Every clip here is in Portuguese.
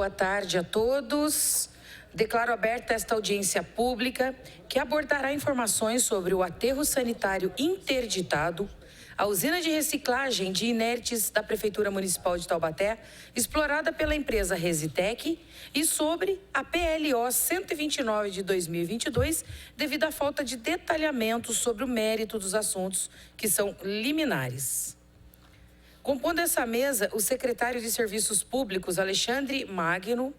Boa tarde a todos. Declaro aberta esta audiência pública que abordará informações sobre o aterro sanitário interditado, a usina de reciclagem de inertes da Prefeitura Municipal de Taubaté, explorada pela empresa Resitec, e sobre a PLO 129 de 2022, devido à falta de detalhamento sobre o mérito dos assuntos que são liminares. Compondo essa mesa, o secretário de Serviços Públicos, Alexandre Magno,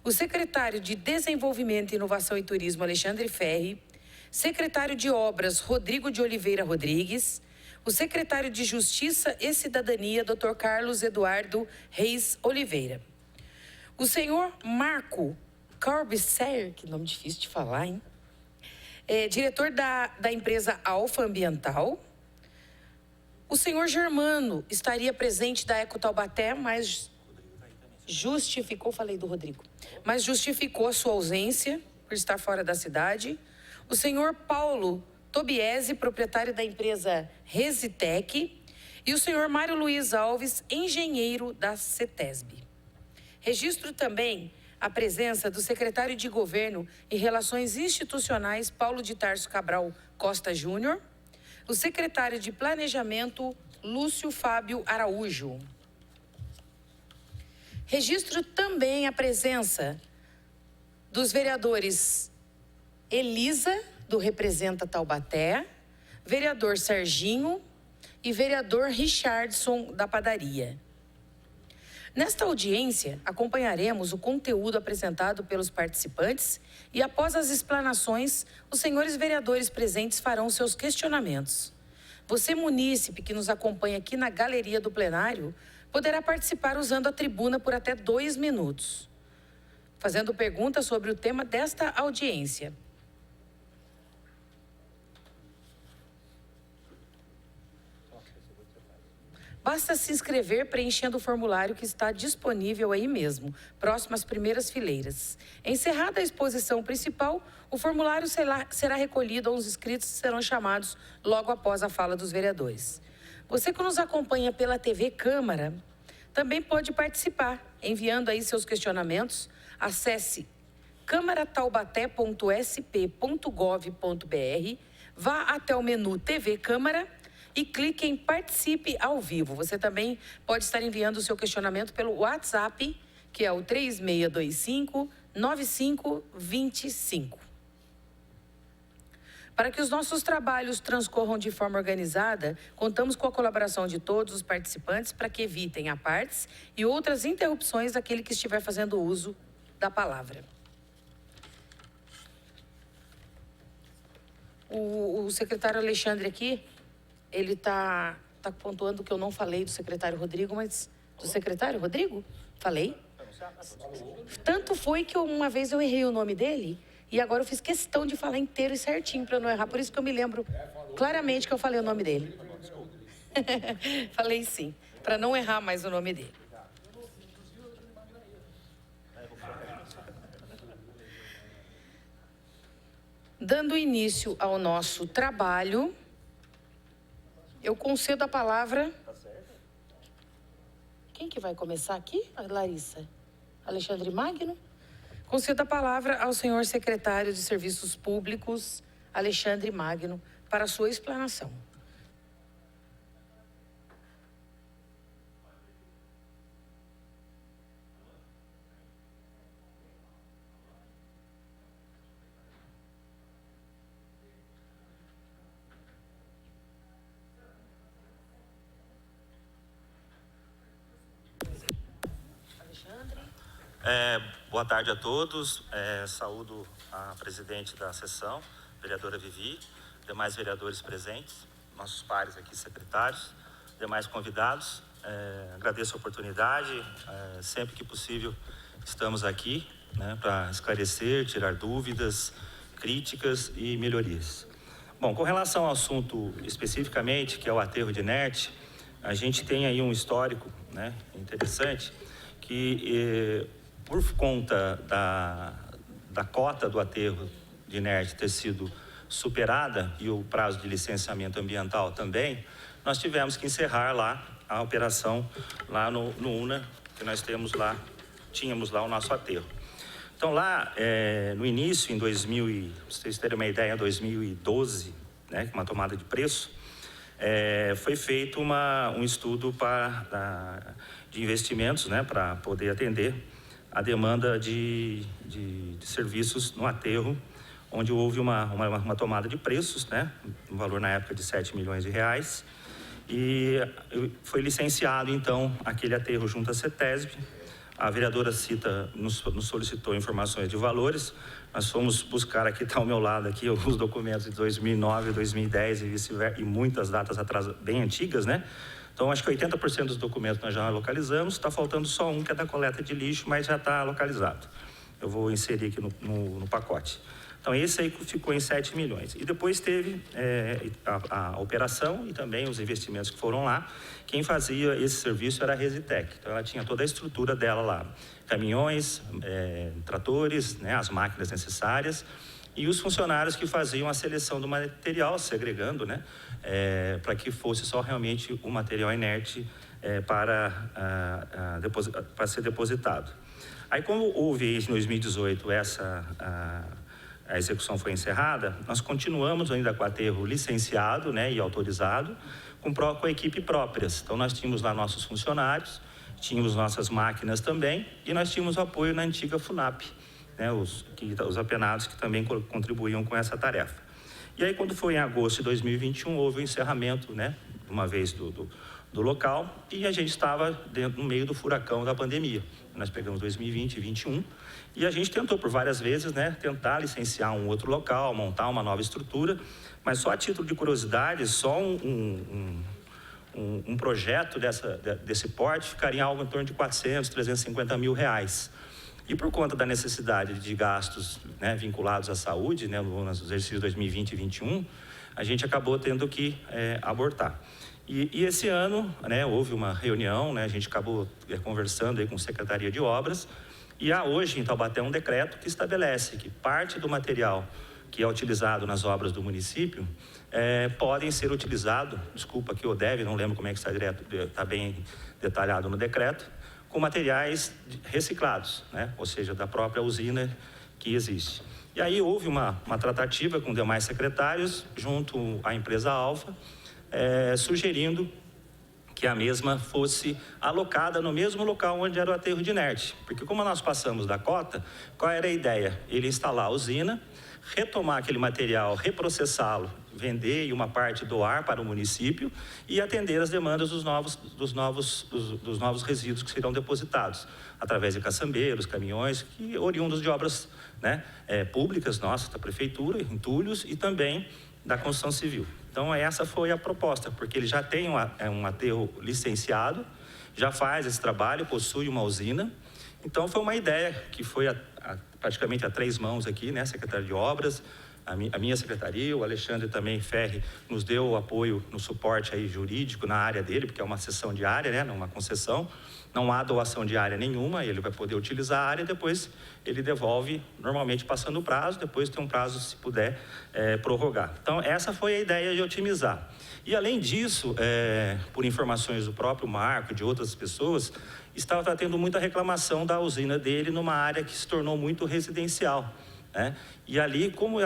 o secretário de Desenvolvimento, Inovação e Turismo, Alexandre Ferri, secretário de Obras, Rodrigo de Oliveira Rodrigues, o secretário de Justiça e Cidadania, Dr. Carlos Eduardo Reis Oliveira. O senhor Marco Corbisser, que nome difícil de falar, hein? Diretor da empresa Alfa Ambiental. O senhor Germano estaria presente da Eco Taubaté, mas justificou, falei do Rodrigo, mas justificou a sua ausência por estar fora da cidade. O senhor Paulo Tobiese, proprietário da empresa Resitec, e o senhor Mário Luiz Alves, engenheiro da CETESB. Registro também a presença do secretário de Governo e Relações Institucionais, Paulo de Tarso Cabral Costa Júnior, o secretário de Planejamento, Lúcio Fábio Araújo. Registro também a presença dos vereadores Elisa, do Representa Taubaté, vereador Serginho e vereador Richardson, da Padaria. Nesta audiência, acompanharemos o conteúdo apresentado pelos participantes e, após as explanações, os senhores vereadores presentes farão seus questionamentos. Você, munícipe, que nos acompanha aqui na galeria do plenário, poderá participar usando a tribuna por até 2 minutos, fazendo perguntas sobre o tema desta audiência. Basta se inscrever preenchendo o formulário que está disponível aí mesmo, próximo às primeiras fileiras. Encerrada a exposição principal, o formulário será recolhido aos inscritos que serão chamados logo após a fala dos vereadores. Você que nos acompanha pela TV Câmara também pode participar, enviando aí seus questionamentos. Acesse câmarataubaté.sp.gov.br, vá até o menu TV Câmara e clique em Participe ao vivo. Você também pode estar enviando o seu questionamento pelo WhatsApp, que é o 3625-9525. Para que os nossos trabalhos transcorram de forma organizada, contamos com a colaboração de todos os participantes para que evitem apartes e outras interrupções daquele que estiver fazendo uso da palavra. O secretário Alexandre aqui, ele está pontuando que eu não falei do secretário Rodrigo, mas... Do secretário Rodrigo? Falei? Tanto foi que uma vez eu errei o nome dele e agora eu fiz questão de falar inteiro e certinho para não errar. Por isso que eu me lembro claramente que eu falei o nome dele. Falei sim, para não errar mais o nome dele. Dando início ao nosso trabalho, eu concedo a palavra... Quem que vai começar aqui? A Larissa. Alexandre Magno? Concedo a palavra ao senhor secretário de Serviços Públicos, Alexandre Magno, para a sua explanação. Boa tarde a todos. Saúdo a presidente da sessão, vereadora Vivi, demais vereadores presentes, nossos pares aqui, secretários, demais convidados. Agradeço a oportunidade. Sempre que possível estamos aqui, né, para esclarecer, tirar dúvidas, críticas e melhorias. Bom, com relação ao assunto especificamente, que é o aterro de inerte, a gente tem aí um histórico, né, interessante, que por conta da cota do aterro de inerte ter sido superada e o prazo de licenciamento ambiental também, nós tivemos que encerrar lá a operação lá no UNA, que nós temos lá tínhamos lá o nosso aterro. Então lá, no início, em 2000, pra vocês terem uma ideia, em 2012, né, com uma tomada de preço, foi feito um estudo de investimentos, né, para poder atender a demanda de serviços no aterro, onde houve uma tomada de preços, né, um valor na época de 7 milhões de reais, e foi licenciado, então, aquele aterro junto à CETESB. A vereadora Cita nos solicitou informações de valores. Nós fomos buscar, aqui está ao meu lado, aqui, os documentos de 2009, 2010 e vice-versa, e muitas datas atrás, bem antigas, né? Então, acho que 80% dos documentos nós já localizamos. Está faltando só um, que é da coleta de lixo, mas já está localizado. Eu vou inserir aqui no pacote. Então, esse aí ficou em 7 milhões. E depois teve a operação e também os investimentos que foram lá. Quem fazia esse serviço era a Resitec. Então, ela tinha toda a estrutura dela lá. Caminhões, tratores, né, as máquinas necessárias. E os funcionários que faziam a seleção do material, segregando, né, para que fosse só realmente o material inerte para ser depositado. Aí, como houve em 2018 a execução foi encerrada, nós continuamos ainda com o aterro licenciado, né, e autorizado, com a equipe próprias. Então, nós tínhamos lá nossos funcionários, tínhamos nossas máquinas também, e nós tínhamos o apoio na antiga FUNAP, né, os apenados que também contribuíam com essa tarefa. E aí, quando foi em agosto de 2021, houve o encerramento, né, uma vez do local, e a gente estava no meio do furacão da pandemia. Nós pegamos 2020 e 2021, e a gente tentou por várias vezes, né, tentar licenciar um outro local, montar uma nova estrutura, mas só a título de curiosidade, só um projeto desse porte ficaria algo em torno de 400, 350 mil reais. E por conta da necessidade de gastos, né, vinculados à saúde, né, no exercício 2020 e 2021, a gente acabou tendo que abortar. E esse ano, né, houve uma reunião, né, a gente acabou conversando aí com a Secretaria de Obras, e há hoje em Taubaté um decreto que estabelece que parte do material que é utilizado nas obras do município podem ser utilizados, desculpa aqui, não lembro como é que está bem detalhado no decreto, com materiais reciclados, né, ou seja, da própria usina que existe. E aí houve uma tratativa com demais secretários, junto à empresa Alfa, sugerindo que a mesma fosse alocada no mesmo local onde era o aterro de inerte. Porque como nós passamos da cota, qual era a ideia? Ele instalar a usina, retomar aquele material, reprocessá-lo, vender e uma parte doar para o município e atender as demandas dos novos resíduos que serão depositados, através de caçambeiros, caminhões, oriundos de obras, né, públicas nossas, da prefeitura, entulhos e também da construção civil. Então, essa foi a proposta, porque ele já tem um aterro licenciado, já faz esse trabalho, possui uma usina. Então, foi uma ideia que foi praticamente a 3 mãos aqui, né? Secretaria de Obras, a minha secretaria, o Alexandre também Ferri nos deu o apoio no suporte aí jurídico na área dele, porque é uma cessão de área, né? Uma concessão. Não há doação de área nenhuma, ele vai poder utilizar a área e depois ele devolve, normalmente passando o prazo, depois tem um prazo, se puder, prorrogar. Então, essa foi a ideia de otimizar. E, além disso, por informações do próprio Marco, de outras pessoas, estava tendo muita reclamação da usina dele numa área que se tornou muito residencial, né? E ali, como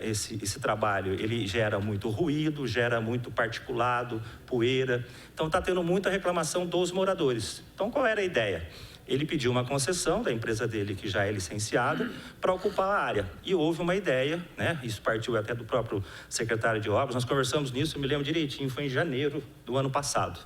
esse trabalho, ele gera muito ruído, gera muito particulado, poeira. Então, está tendo muita reclamação dos moradores. Então, qual era a ideia? Ele pediu uma concessão da empresa dele, que já é licenciada, para ocupar a área. E houve uma ideia, né? Isso partiu até do próprio secretário de Obras. Nós conversamos nisso, eu me lembro direitinho, foi em janeiro do ano passado,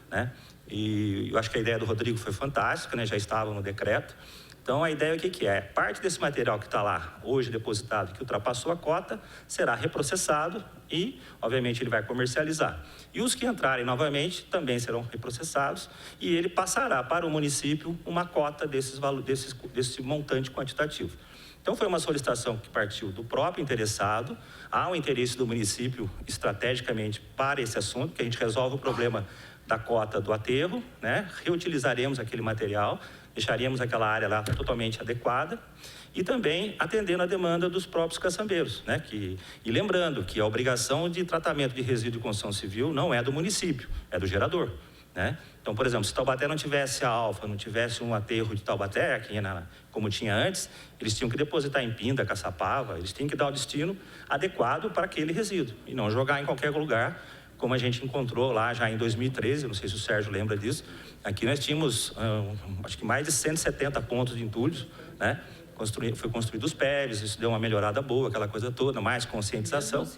né? E eu acho que a ideia do Rodrigo foi fantástica, né? Já estava no decreto. Então, a ideia, o que é? Parte desse material que está lá, hoje depositado, que ultrapassou a cota, será reprocessado e, obviamente, ele vai comercializar. E os que entrarem novamente também serão reprocessados e ele passará para o município uma cota desse montante quantitativo. Então, foi uma solicitação que partiu do próprio interessado, há um interesse do município estrategicamente para esse assunto, que a gente resolve o problema da cota do aterro, né? Reutilizaremos aquele material, deixaríamos aquela área lá totalmente adequada e também atendendo a demanda dos próprios caçambeiros, né? E lembrando que a obrigação de tratamento de resíduo de construção civil não é do município, é do gerador, né? Então, por exemplo, se Taubaté não tivesse a Alfa, não tivesse um aterro de Taubaté, aqui como tinha antes, eles tinham que depositar em Pinda, Caçapava, eles tinham que dar o destino adequado para aquele resíduo e não jogar em qualquer lugar, como a gente encontrou lá já em 2013, não sei se o Sérgio lembra disso. Aqui nós tínhamos, acho que mais de 170 pontos de entulhos, né? Foi construído os PEVs, isso deu uma melhorada boa, aquela coisa toda, mais conscientização.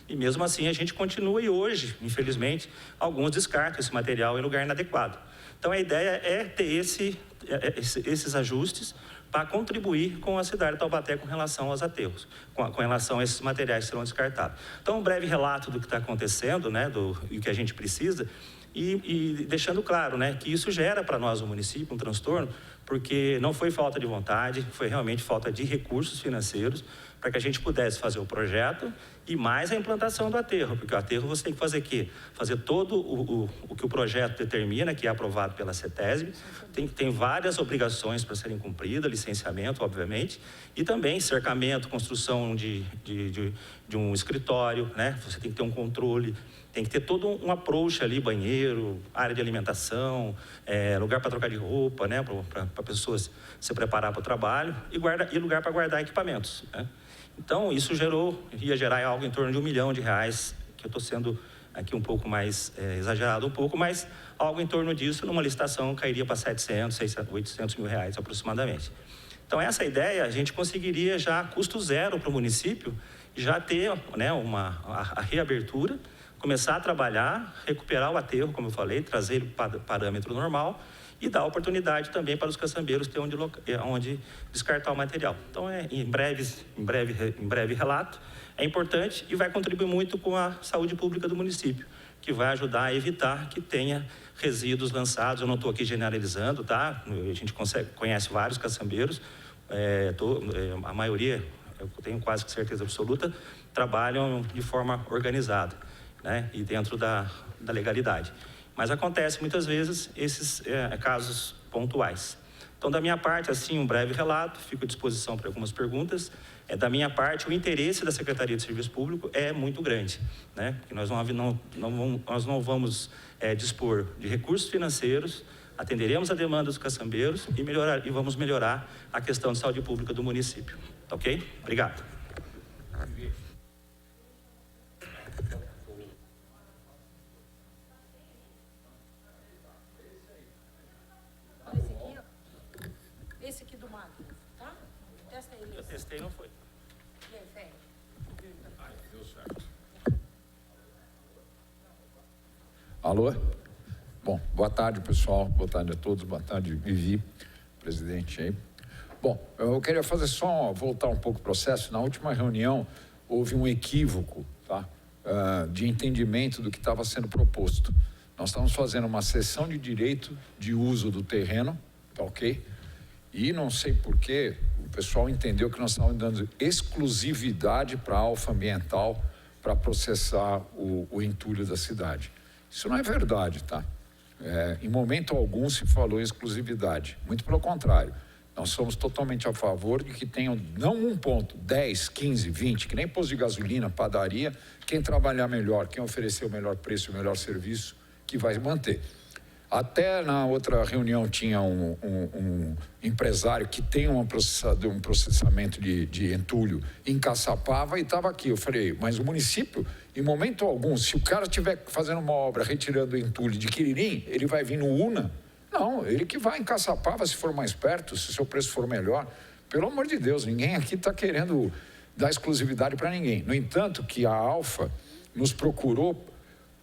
E mesmo assim a gente continua e hoje, infelizmente, alguns descartam esse material em lugar inadequado. Então a ideia é ter esses ajustes para contribuir com a cidade de Taubaté com relação aos aterros, com relação a esses materiais que serão descartados. Então um breve relato do que está acontecendo, né, do que a gente precisa, e deixando claro, né, que isso gera para nós, o município, um transtorno, porque não foi falta de vontade, foi realmente falta de recursos financeiros para que a gente pudesse fazer o projeto e mais a implantação do aterro, porque o aterro você tem que fazer o quê? Fazer todo o que o projeto determina, que é aprovado pela CETESB, tem várias obrigações para serem cumpridas, licenciamento, obviamente, e também cercamento, construção de um escritório, né? Você tem que ter um controle, tem que ter todo um approach ali, banheiro, área de alimentação, lugar para trocar de roupa, né? Para pessoas se preparar para o trabalho e lugar para guardar equipamentos, né? Então, isso ia gerar algo em torno de R$1 milhão, que eu estou sendo aqui um pouco mais exagerado um pouco, mas algo em torno disso, numa licitação, cairia para 700, 600, 800 mil reais aproximadamente. Então, essa ideia, a gente conseguiria já custo zero para o município, já ter, né, a reabertura, começar a trabalhar, recuperar o aterro, como eu falei, trazer ele para parâmetro normal e dar oportunidade também para os caçambeiros ter onde descartar o material. Então, em breve relato, é importante e vai contribuir muito com a saúde pública do município, que vai ajudar a evitar que tenha resíduos lançados. Eu não estou aqui generalizando, tá? A gente conhece vários caçambeiros, a maioria, eu tenho quase certeza absoluta, trabalham de forma organizada, né? E dentro da legalidade. Mas acontece muitas vezes esses casos pontuais. Então, da minha parte, assim, um breve relato, fico à disposição para algumas perguntas. Da minha parte, o interesse da Secretaria de Serviço Público é muito grande, né? Porque nós não vamos dispor de recursos financeiros, atenderemos a demanda dos caçambeiros e vamos melhorar a questão de saúde pública do município. Tá ok? Obrigado. Esse aqui do Magno, tá? Testa ele. Eu testei, não foi. E aí, Ferre? Deu certo. Alô? Bom, boa tarde, pessoal. Boa tarde a todos. Boa tarde, Vivi, presidente aí. Bom, eu queria voltar um pouco o processo. Na última reunião, houve um equívoco, tá? De entendimento do que estava sendo proposto. Nós estamos fazendo uma cessão de direito de uso do terreno, tá ok? E não sei porquê, o pessoal entendeu que nós estávamos dando exclusividade para a Alfa Ambiental para processar o entulho da cidade. Isso não é verdade, tá? Em momento algum se falou em exclusividade. Muito pelo contrário. Nós somos totalmente a favor de que tenham, não 1 ponto, 10, 15, 20, que nem posto de gasolina, padaria, quem trabalhar melhor, quem oferecer o melhor preço, o melhor serviço, que vai manter. Até na outra reunião tinha um empresário que tem um processamento de entulho em Caçapava e estava aqui. Eu falei, mas o município, em momento algum, se o cara estiver fazendo uma obra retirando o entulho de Quiririm, ele vai vir no UNA? Não, ele que vai em Caçapava se for mais perto, se o seu preço for melhor. Pelo amor de Deus, ninguém aqui está querendo dar exclusividade para ninguém. No entanto, que a Alfa nos procurou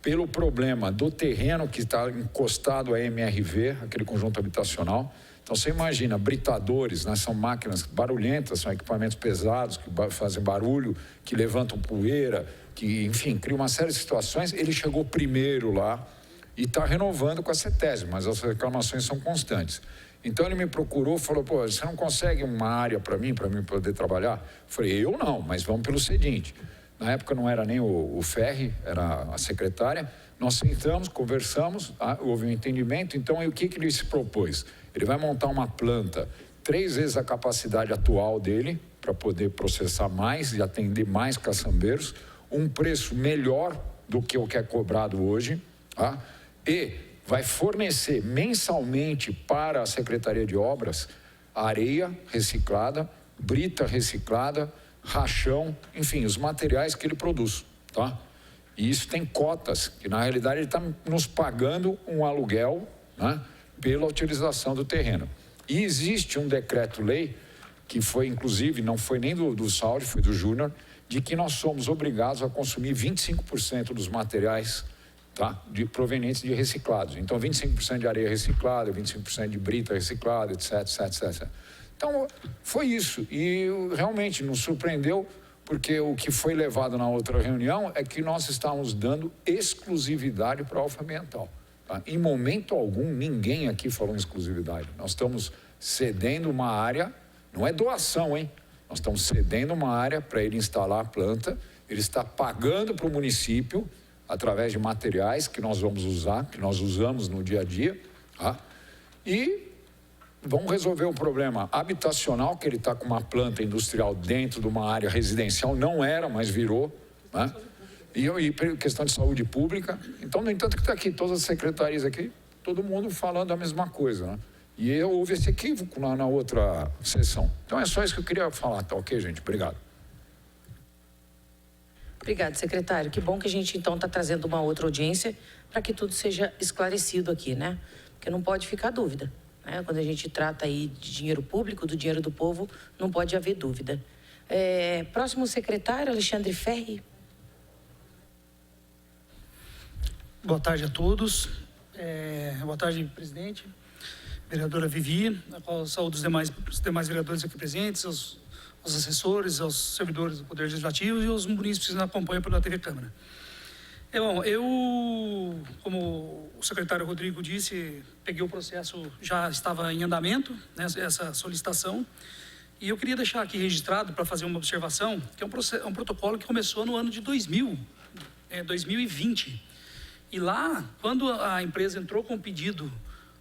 pelo problema do terreno que está encostado à MRV, aquele conjunto habitacional. Então, você imagina, britadores, né, são máquinas barulhentas, são equipamentos pesados, que fazem barulho, que levantam poeira, que, enfim, cria uma série de situações. Ele chegou primeiro lá e está renovando com a CETESB, mas as reclamações são constantes. Então, ele me procurou, falou, pô, você não consegue uma área para mim poder trabalhar? Eu falei, eu não, mas vamos pelo seguinte... Na época não era nem o Ferri, era a secretária. Nós sentamos, conversamos, houve um entendimento. Então, o que ele se propôs? Ele vai montar uma planta 3 vezes a capacidade atual dele, para poder processar mais e atender mais caçambeiros, um preço melhor do que o que é cobrado hoje, tá? E vai fornecer mensalmente para a Secretaria de Obras areia reciclada, brita reciclada, rachão, enfim, os materiais que ele produz, tá? E isso tem cotas, que na realidade ele está nos pagando um aluguel, né, pela utilização do terreno. E existe um decreto-lei, que foi inclusive, não foi nem do Saudi, foi do Júnior, de que nós somos obrigados a consumir 25% dos materiais, tá, provenientes de reciclados. Então, 25% de areia reciclada, 25% de brita reciclada, etc, etc, etc. Então, foi isso. E realmente nos surpreendeu, porque o que foi levado na outra reunião é que nós estávamos dando exclusividade para a alfa-ambiental. Tá? Em momento algum, ninguém aqui falou em exclusividade. Nós estamos cedendo uma área, não é doação, hein? Nós estamos cedendo uma área para ele instalar a planta, ele está pagando para o município, através de materiais que nós vamos usar, que nós usamos no dia a dia, tá? E vamos resolver o problema habitacional, que ele está com uma planta industrial dentro de uma área residencial, não era, mas virou, né? E questão de saúde pública. Então, no entanto, que está aqui, todas as secretarias aqui, todo mundo falando a mesma coisa, né? E houve esse equívoco na outra sessão. Então, é só isso que eu queria falar, tá ok, gente? Obrigado. Obrigado, secretário. Que bom que a gente, então, está trazendo uma outra audiência para que tudo seja esclarecido aqui, né? Porque não pode ficar dúvida, né? Quando a gente trata aí de dinheiro público, do dinheiro do povo, não pode haver dúvida. Próximo secretário, Alexandre Ferri. Boa tarde a todos. Boa tarde, presidente, vereadora Vivi, a qual saúdo os demais vereadores aqui presentes, aos assessores, aos servidores do Poder Legislativo e aos munícipes que nos acompanham pela TV Câmara. Bom, eu, como o secretário Rodrigo disse, peguei o processo, já estava em andamento, né, essa solicitação, e eu queria deixar aqui registrado para fazer uma observação, que é um protocolo que começou no ano de 2020. E lá, quando a empresa entrou com o pedido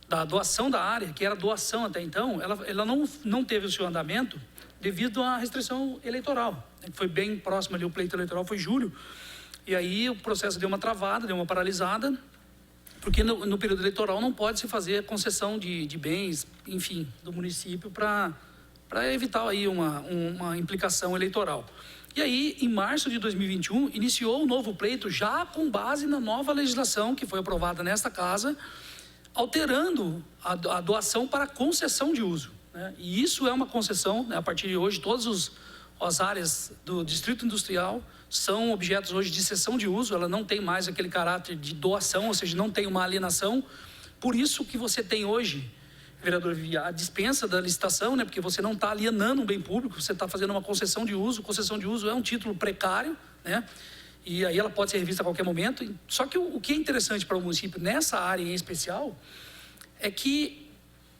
da doação da área, que era doação até então, ela não teve o seu andamento devido à restrição eleitoral, que foi bem próximo ali, o pleito eleitoral foi julho, e aí o processo deu uma travada, deu uma paralisada, porque no período eleitoral não pode se fazer concessão de bens, enfim, do município para evitar aí uma implicação eleitoral. E aí, em março de 2021, iniciou o novo pleito já com base na nova legislação que foi aprovada nesta casa, alterando a doação para concessão de uso, né? E isso é uma concessão, né? A partir de hoje, todas as áreas do Distrito Industrial são objetos hoje de cessão de uso, ela não tem mais aquele caráter de doação, ou seja, não tem uma alienação. Por isso que você tem hoje, vereador Vivi, a dispensa da licitação, né? Porque você não está alienando um bem público, você está fazendo uma concessão de uso. Concessão de uso é um título precário, né? E aí ela pode ser revista a qualquer momento. Só que o que é interessante para o município nessa área em especial é que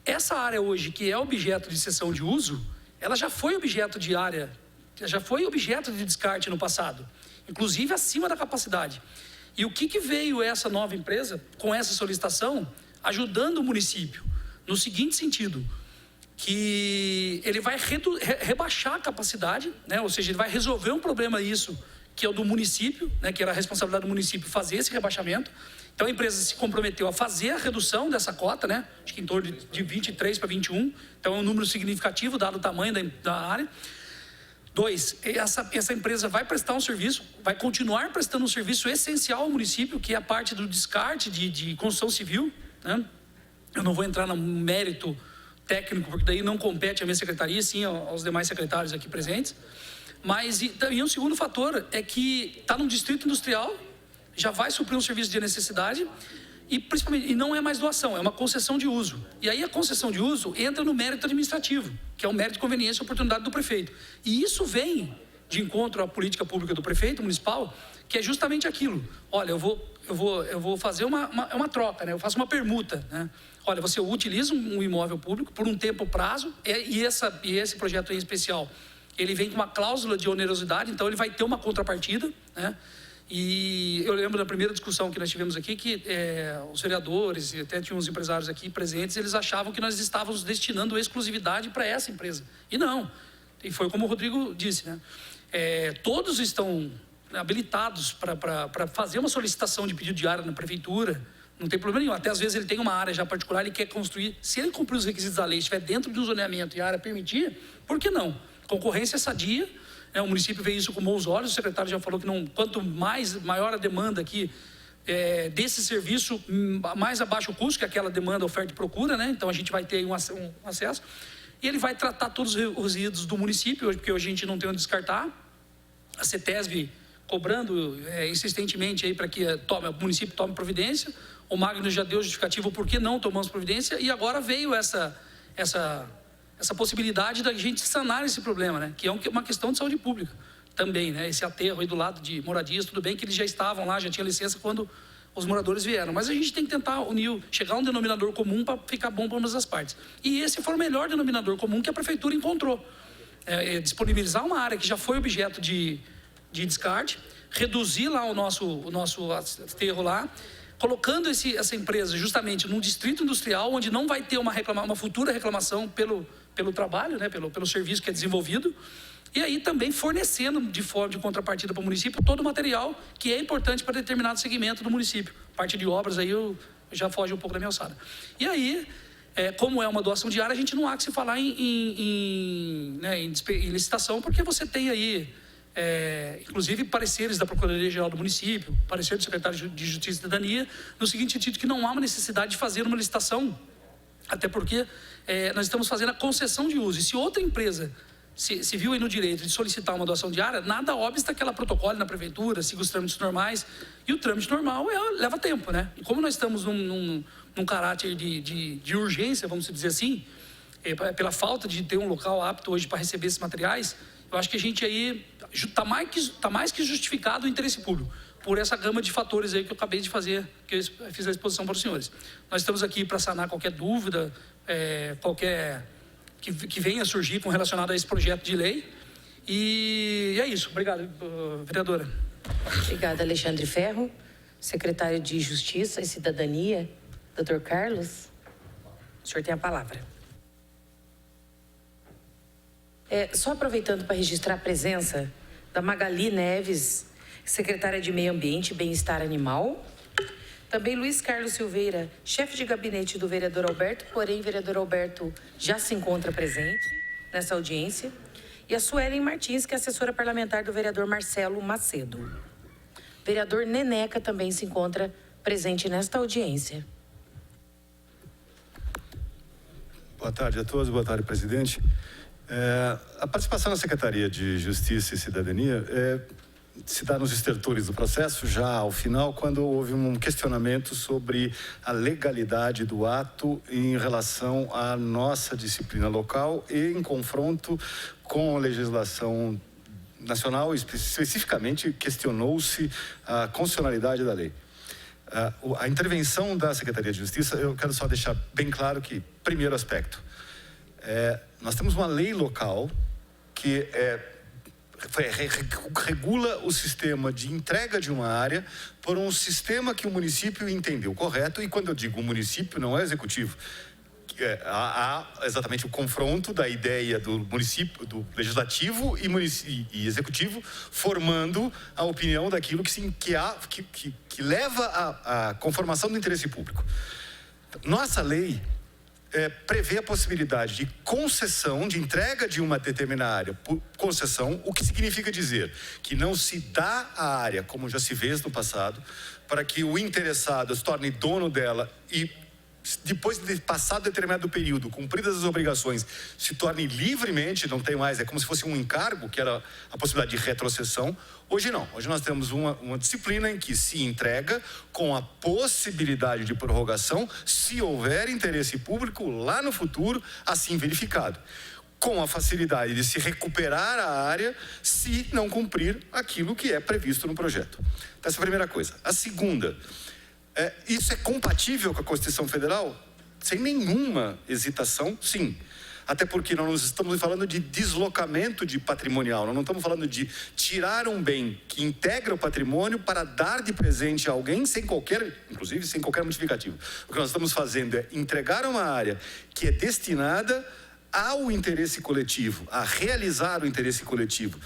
essa área hoje, que é objeto de cessão de uso, ela já foi objeto de área, já foi objeto de descarte no passado, inclusive acima da capacidade. E o que veio essa nova empresa com essa solicitação, ajudando o município? No seguinte sentido, que ele vai rebaixar a capacidade, né? Ou seja, ele vai resolver um problema que é o do município, né? Que era a responsabilidade do município fazer esse rebaixamento. Então a empresa se comprometeu a fazer a redução dessa cota, né? Acho que em torno de 23 para 21, então é um número significativo dado o tamanho da área. 2, essa empresa vai prestar um serviço, vai continuar prestando um serviço essencial ao município, que é a parte do descarte de construção civil, né? Eu não vou entrar no mérito técnico, porque daí não compete à minha secretaria, sim aos demais secretários aqui presentes. Mas e um segundo fator é que está num distrito industrial, já vai suprir um serviço de necessidade e principalmente não é mais doação, é uma concessão de uso. E aí a concessão de uso entra no mérito administrativo, que é o mérito de conveniência e oportunidade do prefeito. E isso vem de encontro à política pública do prefeito municipal, que é justamente aquilo. Olha, eu vou fazer uma troca, né? Eu faço uma permuta, né? Olha, você utiliza um imóvel público por um tempo prazo, e esse projeto em especial, ele vem com uma cláusula de onerosidade, então ele vai ter uma contrapartida, né? E eu lembro da primeira discussão que nós tivemos aqui, que os vereadores e até tinha uns empresários aqui presentes, eles achavam que nós estávamos destinando exclusividade para essa empresa. E não. E foi como o Rodrigo disse, né? Todos estão habilitados para fazer uma solicitação de pedido de área na prefeitura, Não tem problema nenhum. Até às vezes ele tem uma área já particular, ele quer construir. Se ele cumprir os requisitos da lei, estiver dentro de um zoneamento e a área permitir, por que não? Concorrência sadia, né? O município vê isso com bons olhos, o secretário já falou que não, quanto maior a demanda aqui desse serviço, mais abaixo o custo, que é aquela demanda, oferta e procura, né? Então a gente vai ter um acesso. E ele vai tratar todos os resíduos do município, porque hoje a gente não tem onde descartar. A CETESB cobrando insistentemente aí para que o município tome providência. O Magno já deu justificativo por que não tomamos providência, e agora veio essa possibilidade da gente sanar esse problema, né? Que é uma questão de saúde pública também, né? Esse aterro aí do lado de moradias, tudo bem que eles já estavam lá, já tinha licença quando os moradores vieram, mas a gente tem que tentar unir, chegar a um denominador comum para ficar bom para ambas as partes. E esse foi o melhor denominador comum que a prefeitura encontrou. Disponibilizar uma área que já foi objeto de descarte, reduzir lá o nosso aterro lá, colocando essa empresa justamente num distrito industrial onde não vai ter uma futura reclamação pelo trabalho, né, pelo serviço que é desenvolvido, e aí também fornecendo de forma de contrapartida para o município todo o material que é importante para determinado segmento do município. Parte de obras aí eu já foge um pouco da minha alçada. E aí, como é uma doação diária, a gente não há que se falar em licitação, porque você tem aí inclusive pareceres da Procuradoria-Geral do município, parecer do secretário de Justiça e Cidadania, no seguinte sentido, que não há uma necessidade de fazer uma licitação, até porque nós estamos fazendo a concessão de uso. E se outra empresa se viu aí no direito de solicitar uma doação diária, nada obsta que ela protocole na prefeitura, siga os trâmites normais, e o trâmite normal leva tempo, né? E como nós estamos num caráter de urgência, vamos dizer assim, pela falta de ter um local apto hoje para receber esses materiais, eu acho que a gente aí está mais que justificado o interesse público, por essa gama de fatores aí que eu acabei de fazer, que eu fiz a exposição para os senhores. Nós estamos aqui para sanar qualquer dúvida, qualquer que venha a surgir relacionado a esse projeto de lei. E é isso. Obrigado, vereadora. Obrigada, Alexandre Ferro. Secretário de Justiça e Cidadania, doutor Carlos, o senhor tem a palavra. Só aproveitando para registrar a presença da Magali Neves, secretária de Meio Ambiente e Bem-Estar Animal. Também Luiz Carlos Silveira, chefe de gabinete do vereador Alberto, porém o vereador Alberto já se encontra presente nessa audiência. E a Suelen Martins, que é assessora parlamentar do vereador Marcelo Macedo. Vereador Neneca também se encontra presente nesta audiência. Boa tarde a todos, boa tarde, presidente. A participação na Secretaria de Justiça e Cidadania se dá nos estertores do processo, já ao final, quando houve um questionamento sobre a legalidade do ato em relação à nossa disciplina local e em confronto com a legislação nacional. Especificamente, questionou-se a constitucionalidade da lei. A intervenção da Secretaria de Justiça, eu quero só deixar bem claro que, primeiro aspecto, nós temos uma lei local que regula o sistema de entrega de uma área por um sistema que o município entendeu correto. E quando eu digo município, não é executivo. Há exatamente o confronto da ideia do município, do legislativo e executivo, formando a opinião daquilo que leva à conformação do interesse público. Nossa lei prevê a possibilidade de concessão, de entrega de uma determinada área por concessão, o que significa dizer que não se dá a área, como já se fez no passado, para que o interessado se torne dono dela e, depois de passado determinado período, cumpridas as obrigações, se torne livremente, não tem mais, é como se fosse um encargo, que era a possibilidade de retrocessão. Hoje não, hoje nós temos uma disciplina em que se entrega com a possibilidade de prorrogação, se houver interesse público lá no futuro, assim verificado, com a facilidade de se recuperar a área se não cumprir aquilo que é previsto no projeto. Essa é a primeira coisa. A segunda, isso é compatível com a Constituição Federal? Sem nenhuma hesitação, sim. Até porque nós estamos falando de deslocamento de patrimonial, nós não estamos falando de tirar um bem que integra o patrimônio para dar de presente a alguém inclusive sem qualquer modificativo. O que nós estamos fazendo é entregar uma área que é destinada ao interesse coletivo, a realizar o interesse coletivo.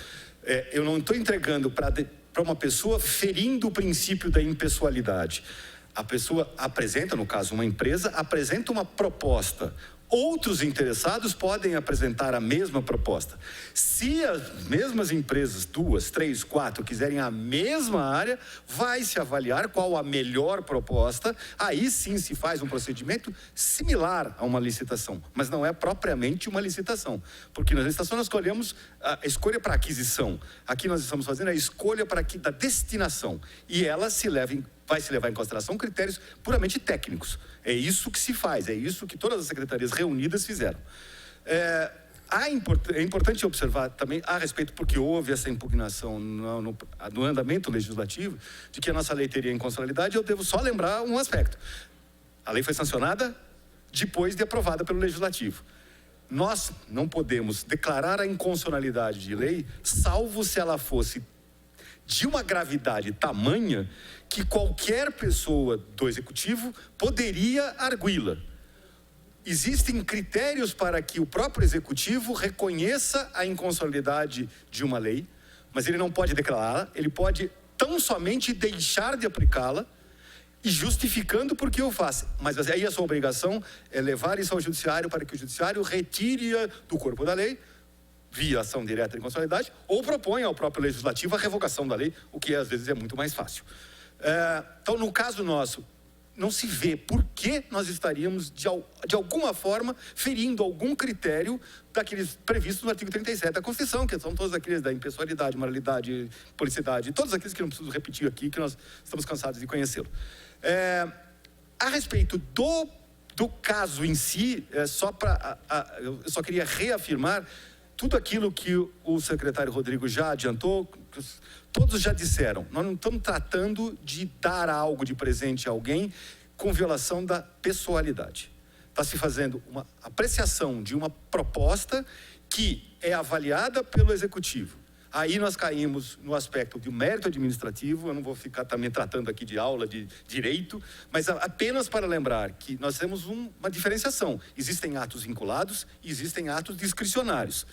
Eu não estou entregando para uma pessoa ferindo o princípio da impessoalidade. A pessoa apresenta, no caso uma empresa, apresenta uma proposta. Outros interessados podem apresentar a mesma proposta. Se as mesmas empresas, 2, 3, 4, quiserem a mesma área, vai se avaliar qual a melhor proposta. Aí sim se faz um procedimento similar a uma licitação, mas não é propriamente uma licitação, porque na licitação nós escolhemos a escolha para aquisição. Aqui nós estamos fazendo a escolha da destinação, e ela vai se levar em consideração critérios puramente técnicos. É isso que se faz, é isso que todas as secretarias reunidas fizeram. É importante observar também a respeito, porque houve essa impugnação no andamento legislativo, de que a nossa lei teria inconstitucionalidade. Eu devo só lembrar um aspecto. A lei foi sancionada depois de aprovada pelo Legislativo. Nós não podemos declarar a inconstitucionalidade de lei, salvo se ela fosse de uma gravidade tamanha que qualquer pessoa do Executivo poderia arguí-la. Existem critérios para que o próprio Executivo reconheça a inconstitucionalidade de uma lei, mas ele não pode declará-la, ele pode tão somente deixar de aplicá-la e justificando por que o faz. Mas aí a sua obrigação é levar isso ao Judiciário para que o Judiciário retire-a do corpo da lei, via ação direta de inconstitucionalidade, ou propõe ao próprio Legislativo a revogação da lei, o que às vezes é muito mais fácil. Então, no caso nosso, não se vê por que nós estaríamos, de alguma forma, ferindo algum critério daqueles previstos no artigo 37 da Constituição, que são todos aqueles da impessoalidade, moralidade, publicidade, todos aqueles que não preciso repetir aqui, que nós estamos cansados de conhecê-lo. A respeito do caso em si, eu só queria reafirmar tudo aquilo que o secretário Rodrigo já adiantou. Todos já disseram, nós não estamos tratando de dar algo de presente a alguém com violação da pessoalidade. Está se fazendo uma apreciação de uma proposta que é avaliada pelo Executivo. Aí nós caímos no aspecto do mérito administrativo. Eu não vou ficar também tratando aqui de aula de direito, mas apenas para lembrar que nós temos uma diferenciação. Existem atos vinculados e existem atos discricionários.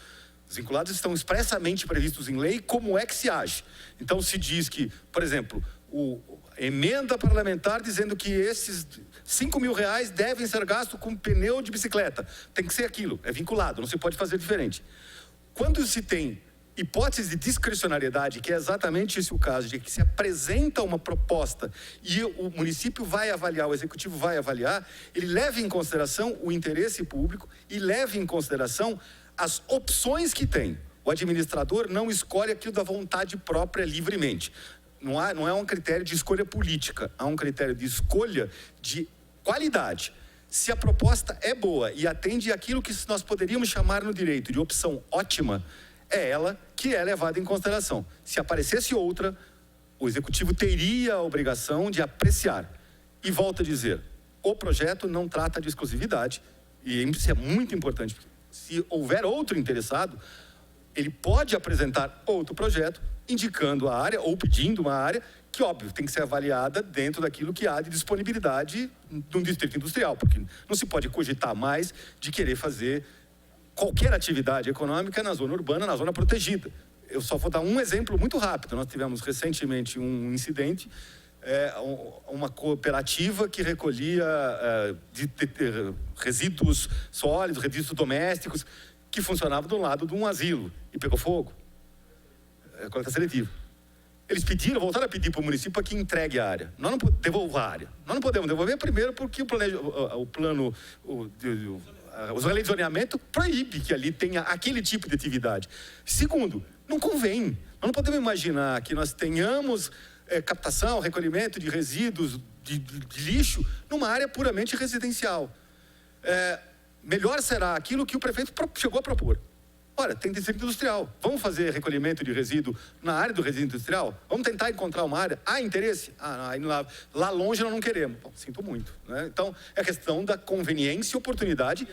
Os vinculados estão expressamente previstos em lei, como é que se age. Então se diz que, por exemplo, emenda parlamentar dizendo que esses R$5.000 devem ser gastos com pneu de bicicleta. Tem que ser aquilo, é vinculado, não se pode fazer diferente. Quando se tem hipótese de discricionariedade, que é exatamente esse o caso, de que se apresenta uma proposta e o município vai avaliar, o Executivo vai avaliar, ele leva em consideração o interesse público e leva em consideração as opções que tem. O administrador não escolhe aquilo da vontade própria livremente. Não é um critério de escolha política, há um critério de escolha de qualidade. Se a proposta é boa e atende àquilo que nós poderíamos chamar no direito de opção ótima, é ela que é levada em consideração. Se aparecesse outra, o Executivo teria a obrigação de apreciar. E volto a dizer, o projeto não trata de exclusividade, e isso é muito importante. Se houver outro interessado, ele pode apresentar outro projeto, indicando a área ou pedindo uma área que, óbvio, tem que ser avaliada dentro daquilo que há de disponibilidade de um distrito industrial, porque não se pode cogitar mais de querer fazer qualquer atividade econômica na zona urbana, na zona protegida. Eu só vou dar um exemplo muito rápido. Nós tivemos recentemente um incidente, uma cooperativa que recolhia resíduos sólidos, resíduos domésticos, que funcionava do lado de um asilo e pegou fogo. Coleta seletiva. Eles voltaram a pedir para o município para que entregue a área. Nós não devolva a área. Nós não podemos devolver, primeiro, porque os leis de zoneamento proíbe que ali tenha aquele tipo de atividade. Segundo, não convém. Nós não podemos imaginar que nós tenhamos captação, recolhimento de resíduos de lixo numa área puramente residencial. Melhor será aquilo que o prefeito chegou a propor. Olha, tem distrito industrial. Vamos fazer recolhimento de resíduo na área do resíduo industrial? Vamos tentar encontrar uma área? Há interesse? Lá longe nós não queremos. Bom, sinto muito. Né? Então, é questão da conveniência e oportunidade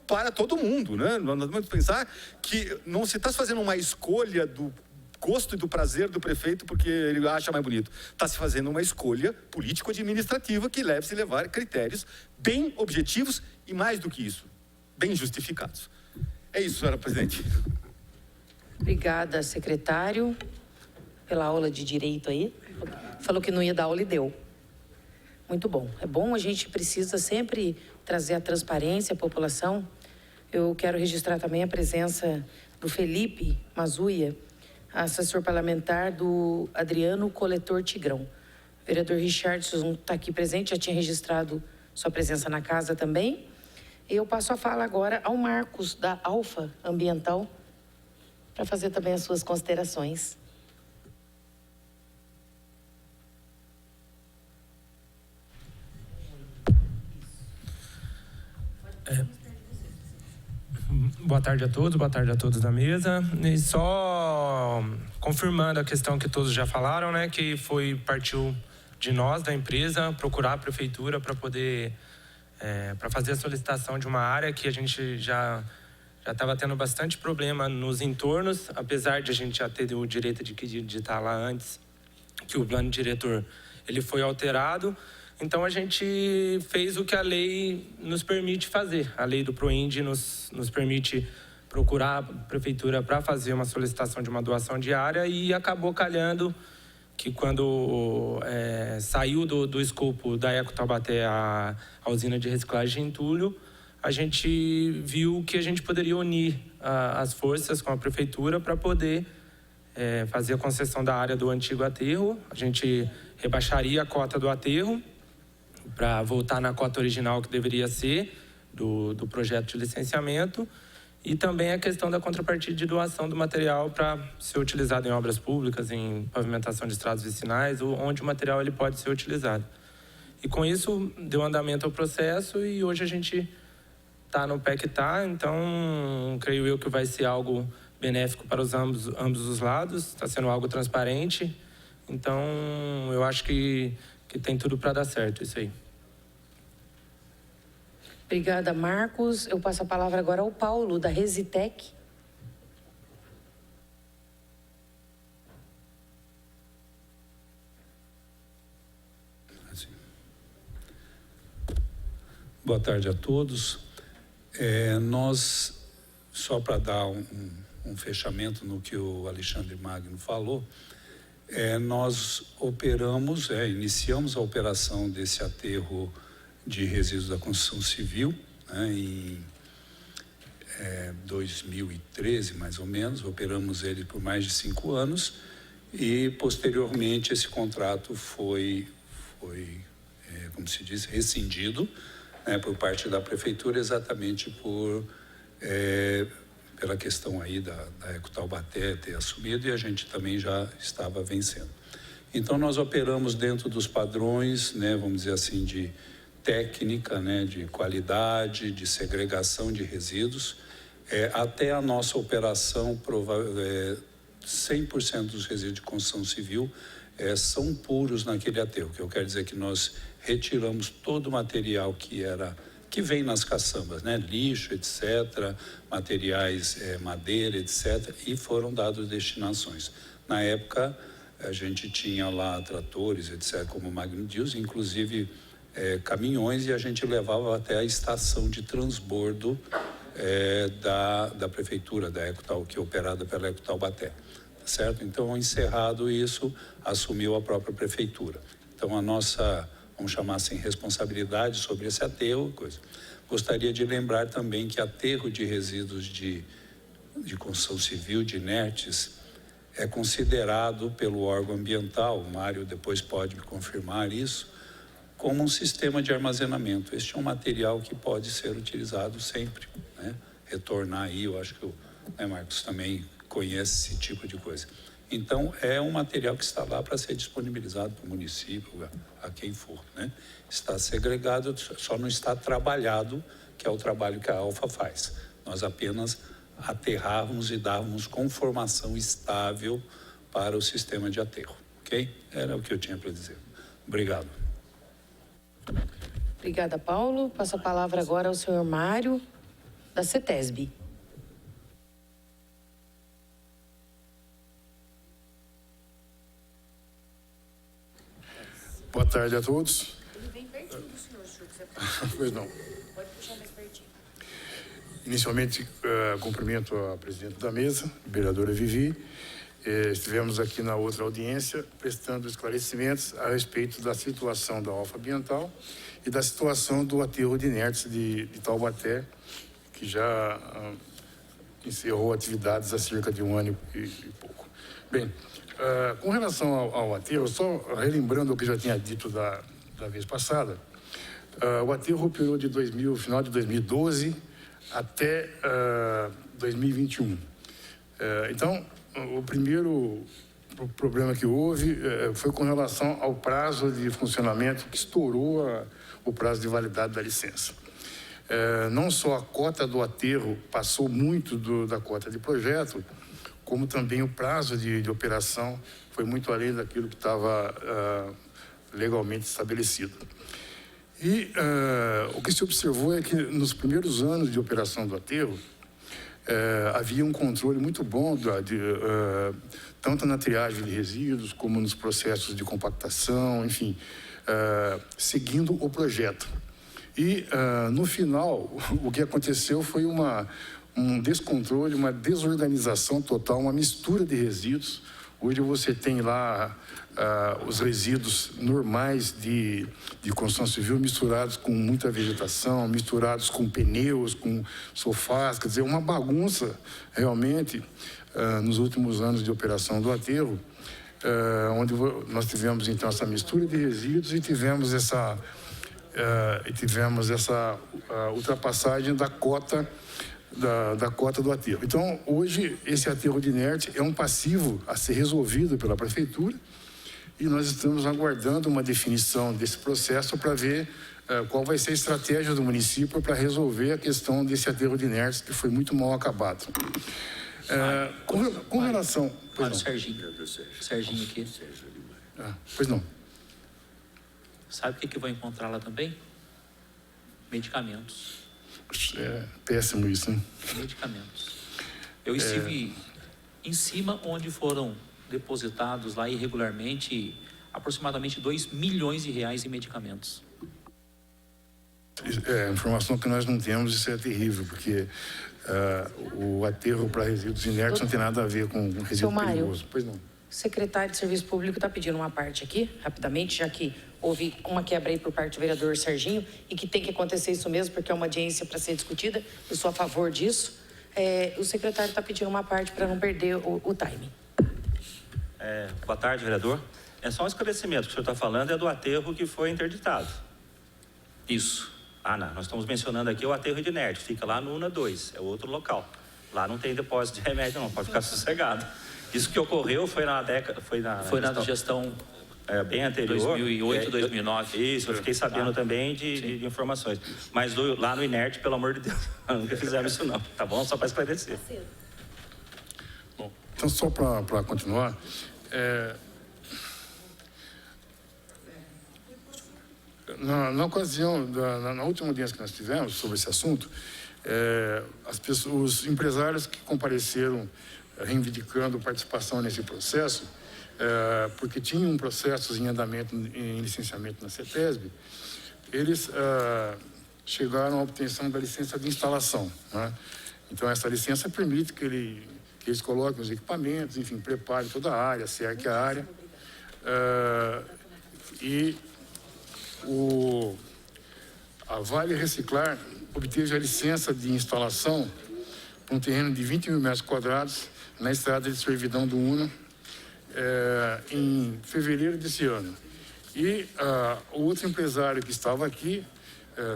para todo mundo. Né? Nós vamos pensar que não se está fazendo uma escolha do gosto e do prazer do prefeito porque ele acha mais bonito. Está se fazendo uma escolha político-administrativa que deve se levar critérios bem objetivos e, mais do que isso, bem justificados. É isso, senhora presidente. Obrigada, secretário, pela aula de direito aí. Falou que não ia dar aula e deu. Muito bom. É bom, a gente precisa sempre trazer a transparência à população. Eu quero registrar também a presença do Felipe Mazuia, assessor parlamentar do Adriano Coletor Tigrão. O vereador Richardson está aqui presente, já tinha registrado sua presença na casa também. Eu passo a fala agora ao Marcos, da Alfa Ambiental, para fazer também as suas considerações. Boa tarde a todos da mesa. E só confirmando a questão que todos já falaram, né, que partiu de nós, da empresa, procurar a prefeitura para poder, para fazer a solicitação de uma área que a gente já estava tendo bastante problema nos entornos, apesar de a gente já ter o direito de estar lá antes, que o plano diretor ele foi alterado. Então, a gente fez o que a lei nos permite fazer. A lei do PROIND nos permite procurar a prefeitura para fazer uma solicitação de uma doação de área e acabou calhando que quando saiu do escopo da Eco Taubaté a usina de reciclagem de entulho, a gente viu que a gente poderia unir as forças com a prefeitura para poder fazer a concessão da área do antigo aterro. A gente rebaixaria a cota do aterro para voltar na cota original que deveria ser do projeto de licenciamento, e também a questão da contrapartida de doação do material para ser utilizado em obras públicas, em pavimentação de estradas vicinais, ou onde o material ele pode ser utilizado. E com isso deu andamento ao processo e hoje a gente está no pé que está, então creio eu que vai ser algo benéfico para ambos os lados, está sendo algo transparente, então eu acho que tem tudo para dar certo, isso aí. Obrigada, Marcos. Eu passo a palavra agora ao Paulo, da Resitec. Boa tarde a todos. Nós, só para dar um fechamento no que o Alexandre Magno falou, nós iniciamos a operação desse aterro de resíduos da construção civil, né, em 2013, mais ou menos. Operamos ele por mais de 5 anos e, posteriormente, esse contrato foi como se diz, rescindido, né, por parte da prefeitura, exatamente pela questão aí da Eco Taubaté ter assumido, e a gente também já estava vencendo. Então, nós operamos dentro dos padrões, né, vamos dizer assim, de técnica, né, de qualidade, de segregação de resíduos. Até a nossa operação, 100% dos resíduos de construção civil são puros naquele aterro, que eu quero dizer que nós retiramos todo o material que vem nas caçambas, né, lixo, etc., materiais, madeira, etc., e foram dados destinações. Na época, a gente tinha lá tratores, etc., como o Magno diz, inclusive caminhões, e a gente levava até a estação de transbordo da prefeitura, da Ecotal, que é operada pela Eco Taubaté, certo? Então, encerrado isso, assumiu a própria prefeitura. Então, a nossa, vamos chamar assim, responsabilidade sobre esse aterro, Gostaria de lembrar também que aterro de resíduos de construção civil, de inertes, é considerado pelo órgão ambiental, o Mário depois pode me confirmar isso, como um sistema de armazenamento. Este é um material que pode ser utilizado sempre, né? Retornar aí, eu acho que Marcos também conhece esse tipo de coisa. Então, é um material que está lá para ser disponibilizado para o município, a quem for, né? Está segregado, só não está trabalhado, que é o trabalho que a Alfa faz. Nós apenas aterrarmos e darmos conformação estável para o sistema de aterro, ok? Era o que eu tinha para dizer. Obrigado. Obrigada, Paulo. Passo a palavra agora ao senhor Mário, da CETESB. Boa tarde a todos. Ele vem pertinho do senhor, se quiser. Pois não. Pode puxar mais pertinho. Inicialmente, cumprimento a presidente da mesa, a vereadora Vivi, Estivemos aqui na outra audiência prestando esclarecimentos a respeito da situação da Alfa Ambiental e da situação do aterro de inertes de Taubaté, que já encerrou atividades há cerca de um ano e pouco. Bem, com relação ao aterro, só relembrando o que já tinha dito da vez passada, o aterro operou de final de 2012 até 2021. Então, o primeiro problema que houve foi com relação ao prazo de funcionamento, que estourou o prazo de validade da licença. Não só a cota do aterro passou muito da cota de projeto, como também o prazo de operação foi muito além daquilo que estava legalmente estabelecido. E o que se observou é que nos primeiros anos de operação do aterro, havia um controle muito bom tanto na triagem de resíduos como nos processos de compactação, enfim, seguindo o projeto. E no final, o que aconteceu foi um descontrole, uma desorganização total, uma mistura de resíduos. Hoje você tem lá os resíduos normais de construção civil misturados com muita vegetação, misturados com pneus, com sofás, quer dizer, uma bagunça realmente nos últimos anos de operação do aterro, onde nós tivemos então essa mistura de resíduos e tivemos essa ultrapassagem da cota do aterro. Então, hoje, esse aterro de inerte é um passivo a ser resolvido pela Prefeitura e nós estamos aguardando uma definição desse processo para ver qual vai ser a estratégia do município para resolver a questão desse aterro de inerte, que foi muito mal acabado. Com relação... Mário, Serginho aqui. Pois não. Sabe o que eu vou encontrar lá também? Medicamentos. É péssimo isso, hein? Medicamentos. Eu estive em cima onde foram depositados lá irregularmente aproximadamente 2 milhões de reais em medicamentos. Informação que nós não temos, isso é terrível, porque o aterro para resíduos inertes não tem nada a ver com resíduo perigoso. Pois não. O secretário de Serviço Público está pedindo uma parte aqui, rapidamente, já que houve uma quebra aí por parte do vereador Serginho e que tem que acontecer isso mesmo, porque é uma audiência para ser discutida. Eu sou a favor disso. O secretário está pedindo uma parte para não perder o timing. Boa tarde, vereador. É só um esclarecimento. O que o senhor está falando é do aterro que foi interditado. Isso. Não. Nós estamos mencionando aqui o aterro de inerte. Fica lá no UNA 2. É outro local. Lá não tem depósito de remédio, não. Pode ficar sossegado. Isso que ocorreu foi na gestão bem anterior. 2008, 2009. Isso, eu fiquei sabendo também de informações. Mas lá no inerte, pelo amor de Deus, nunca fizemos isso não, tá bom? Só para esclarecer. Bom, então só para continuar, na ocasião, na última audiência que nós tivemos sobre esse assunto, os empresários que compareceram reivindicando participação nesse processo, porque tinham processos em andamento, em licenciamento na CETESB, eles chegaram à obtenção da licença de instalação, né? Então, essa licença permite que eles coloquem os equipamentos, enfim, preparem toda a área, cerquem a área. A Vale Reciclar obteve a licença de instalação para um terreno de 20 mil metros quadrados na estrada de servidão do UNA, em fevereiro desse ano. E o outro empresário que estava aqui,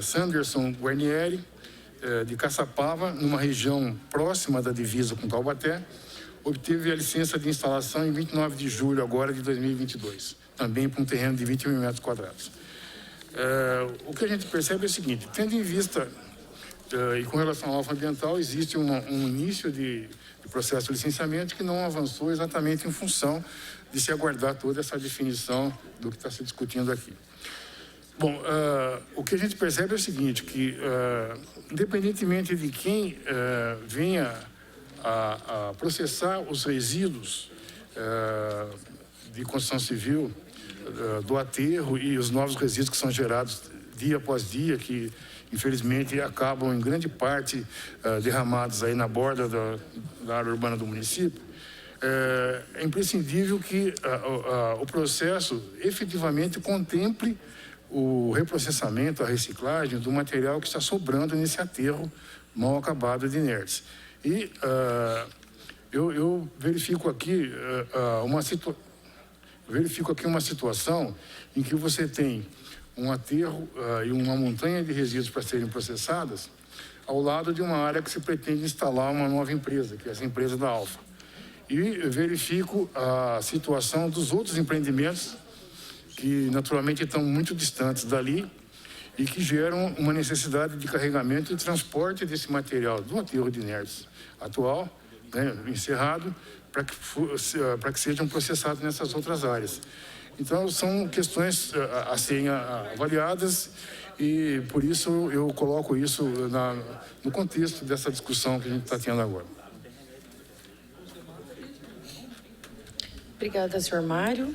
Sanderson Guarnieri, de Caçapava, numa região próxima da divisa com Taubaté, obteve a licença de instalação em 29 de julho agora de 2022, também para um terreno de 20 mil metros quadrados. O que a gente percebe é o seguinte: tendo em vista, e com relação ao Alfa Ambiental, existe um início de processo de licenciamento que não avançou exatamente em função de se aguardar toda essa definição do que está se discutindo aqui. Bom, o que a gente percebe é o seguinte, que independentemente de quem venha a processar os resíduos de construção civil do aterro e os novos resíduos que são gerados dia após dia, que infelizmente acabam em grande parte derramados aí na borda da área urbana do município, é imprescindível que o processo efetivamente contemple o reprocessamento, a reciclagem do material que está sobrando nesse aterro mal acabado de inertes. E eu verifico aqui uma situação em que você tem um aterro e uma montanha de resíduos para serem processadas ao lado de uma área que se pretende instalar uma nova empresa, que é essa empresa da Alfa. E verifico a situação dos outros empreendimentos que naturalmente estão muito distantes dali e que geram uma necessidade de carregamento e transporte desse material do aterro de inertes atual, né, encerrado, para que sejam processados nessas outras áreas. Então, são questões a serem avaliadas e, por isso, eu coloco isso no contexto dessa discussão que a gente está tendo agora. Obrigada, senhor Mário.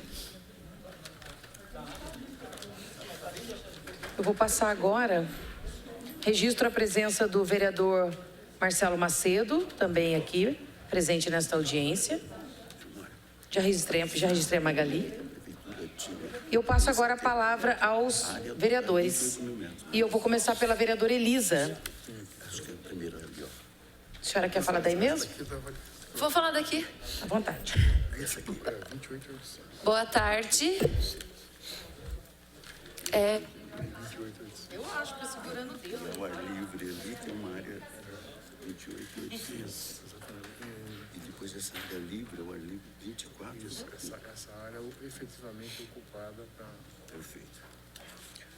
Eu vou passar agora, registro a presença do vereador Marcelo Macedo, também aqui, presente nesta audiência. Já registrei a Magali. E eu passo agora a palavra aos vereadores. E eu vou começar pela vereadora Elisa. A senhora quer falar daí mesmo? Vou falar daqui. À vontade. Boa tarde. Eu acho que segurando o dedo. O ar livre ali tem uma área 28.800. E depois essa área livre, o ar livre 24. Essa área efetivamente ocupada para... Perfeito.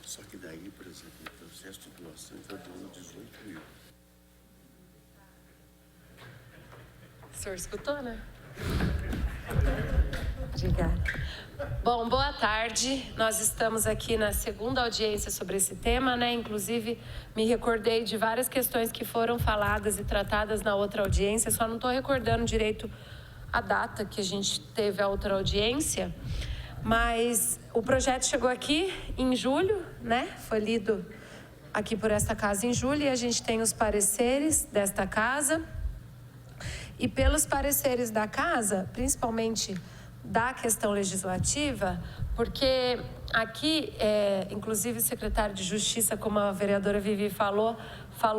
Só que daí, por exemplo, o processo de doação está dando 18 mil. O senhor escutou, né? Obrigada. Bom, boa tarde. Nós estamos aqui na segunda audiência sobre esse tema, né? Inclusive, me recordei de várias questões que foram faladas e tratadas na outra audiência. Só não estou recordando direito a data que a gente teve a outra audiência. Mas o projeto chegou aqui em julho, né? Foi lido aqui por esta casa em julho e a gente tem os pareceres desta casa. E pelos pareceres da casa, principalmente da questão legislativa, porque aqui, inclusive o secretário de Justiça, como a vereadora Vivi falou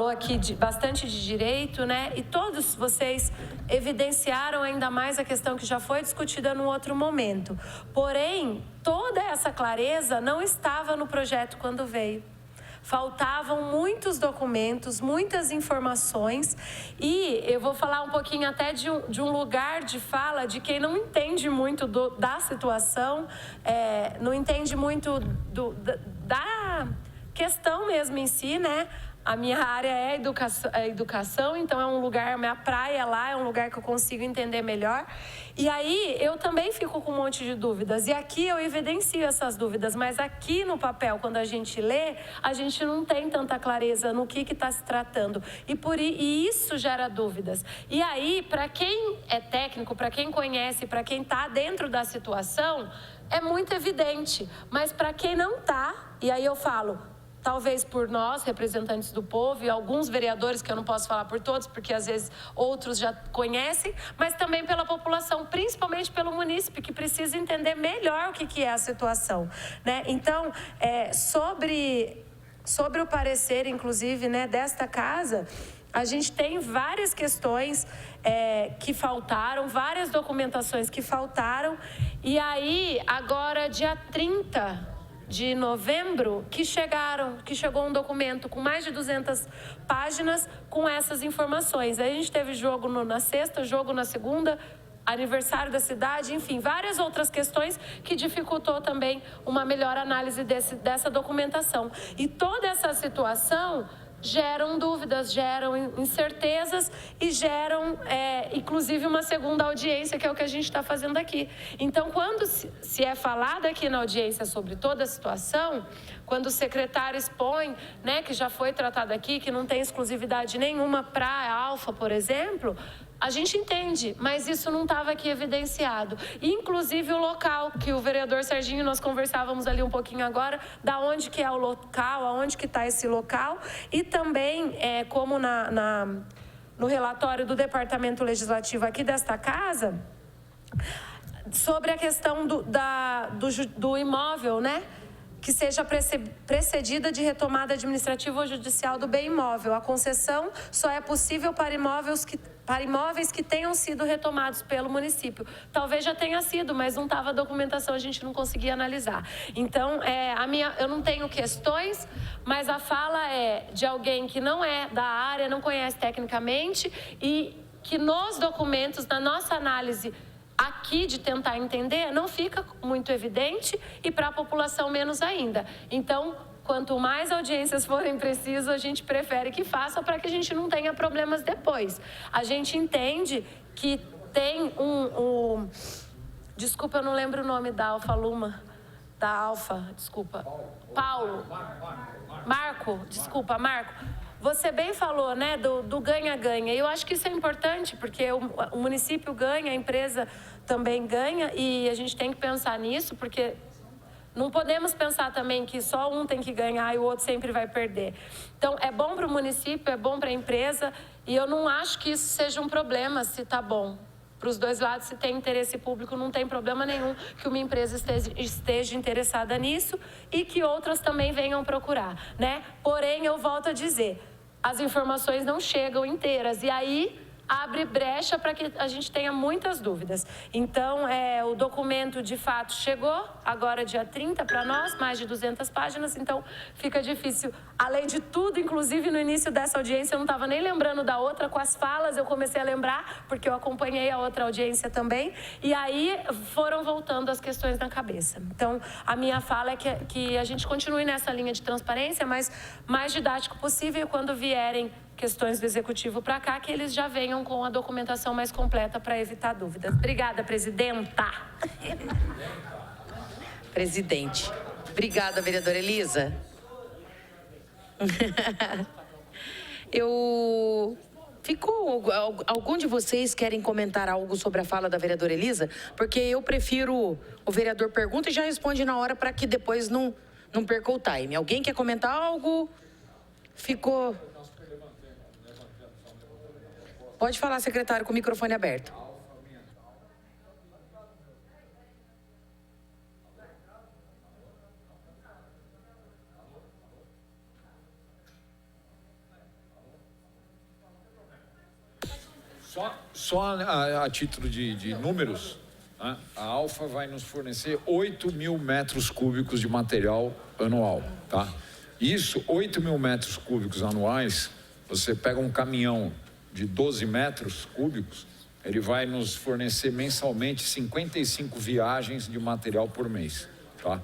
aqui bastante de direito, né? E todos vocês evidenciaram ainda mais a questão que já foi discutida num outro momento. Porém, toda essa clareza não estava no projeto quando veio. Faltavam muitos documentos, muitas informações e eu vou falar um pouquinho até de um lugar de fala de quem não entende muito da situação, não entende muito da questão mesmo em si, né? A minha área é educação, então é um lugar, minha praia lá é um lugar que eu consigo entender melhor. E aí eu também fico com um monte de dúvidas. E aqui eu evidencio essas dúvidas, mas aqui no papel, quando a gente lê, a gente não tem tanta clareza no que está se tratando. E isso gera dúvidas. E aí, para quem é técnico, para quem conhece, para quem está dentro da situação, é muito evidente. Mas para quem não está, e aí eu falo... Talvez por nós, representantes do povo, e alguns vereadores, que eu não posso falar por todos, porque às vezes outros já conhecem, mas também pela população, principalmente pelo munícipe, que precisa entender melhor o que é a situação, né? Então, sobre o parecer, inclusive, né, desta casa, a gente tem várias questões que faltaram, várias documentações que faltaram, e aí, agora, dia 30... de novembro, que chegou um documento com mais de 200 páginas com essas informações. Aí a gente teve jogo na sexta, jogo na segunda, aniversário da cidade, enfim, várias outras questões que dificultou também uma melhor análise dessa documentação. E toda essa situação geram dúvidas, geram incertezas e geram, inclusive, uma segunda audiência, que é o que a gente está fazendo aqui. Então, quando se é falado aqui na audiência sobre toda a situação, quando o secretário expõe, né, que já foi tratado aqui, que não tem exclusividade nenhuma para a Alfa, por exemplo, a gente entende, mas isso não estava aqui evidenciado. Inclusive o local, que o vereador Serginho, nós conversávamos ali um pouquinho agora, da onde que é o local, aonde que está esse local, e também, como no relatório do Departamento Legislativo aqui desta casa, Sobre a questão do imóvel, né? Que seja precedida de retomada administrativa ou judicial do bem imóvel. A concessão só é possível para imóveis que tenham sido retomados pelo município. Talvez já tenha sido, mas não estava a documentação, a gente não conseguia analisar. Então, eu não tenho questões, mas a fala é de alguém que não é da área, não conhece tecnicamente e que nos documentos, na nossa análise aqui de tentar entender, não fica muito evidente e para a população menos ainda. Então, quanto mais audiências forem precisas, a gente prefere que faça para que a gente não tenha problemas depois. A gente entende que tem desculpa, eu não lembro o nome da Alfa Luma. Da Alfa, desculpa. Paulo. Marco, desculpa, Marco. Você bem falou, né, do ganha-ganha. Eu acho que isso é importante, porque o município ganha, a empresa também ganha, e a gente tem que pensar nisso, porque não podemos pensar também que só um tem que ganhar e o outro sempre vai perder. Então, é bom para o município, é bom para a empresa, e eu não acho que isso seja um problema, se está bom. Para os dois lados, se tem interesse público, não tem problema nenhum que uma empresa esteja interessada nisso e que outras também venham procurar, né? Porém, eu volto a dizer, as informações não chegam inteiras e aí abre brecha para que a gente tenha muitas dúvidas. Então, o documento de fato chegou, agora dia 30 para nós, mais de 200 páginas, então fica difícil. Além de tudo, inclusive no início dessa audiência, eu não estava nem lembrando da outra, com as falas eu comecei a lembrar, porque eu acompanhei a outra audiência também, e aí foram voltando as questões na cabeça. Então, a minha fala é que a gente continue nessa linha de transparência, mas mais didático possível, quando vierem questões do Executivo para cá, que eles já venham com a documentação mais completa para evitar dúvidas. Obrigada, presidenta. Presidente. Obrigada, vereadora Elisa. Algum de vocês querem comentar algo sobre a fala da vereadora Elisa? Porque eu prefiro o vereador pergunta e já responde na hora para que depois não perca o time. Alguém quer comentar algo? Ficou... Pode falar, secretário, com o microfone aberto. Só a título de números, né? A Alfa vai nos fornecer 8.000 metros cúbicos de material anual, tá? Isso, 8.000 metros cúbicos anuais, você pega um caminhão de 12 metros cúbicos, ele vai nos fornecer mensalmente 55 viagens de material por mês, tá?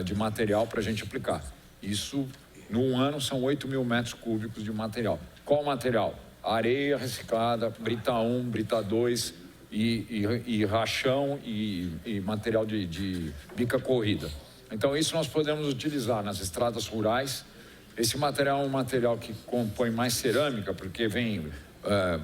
De material para a gente aplicar. Isso, num ano, são 8.000 metros cúbicos de material. Qual material? Areia reciclada, brita 1, brita 2 e rachão e material de bica corrida. Então, isso nós podemos utilizar nas estradas rurais. Esse material é um material que compõe mais cerâmica, porque vem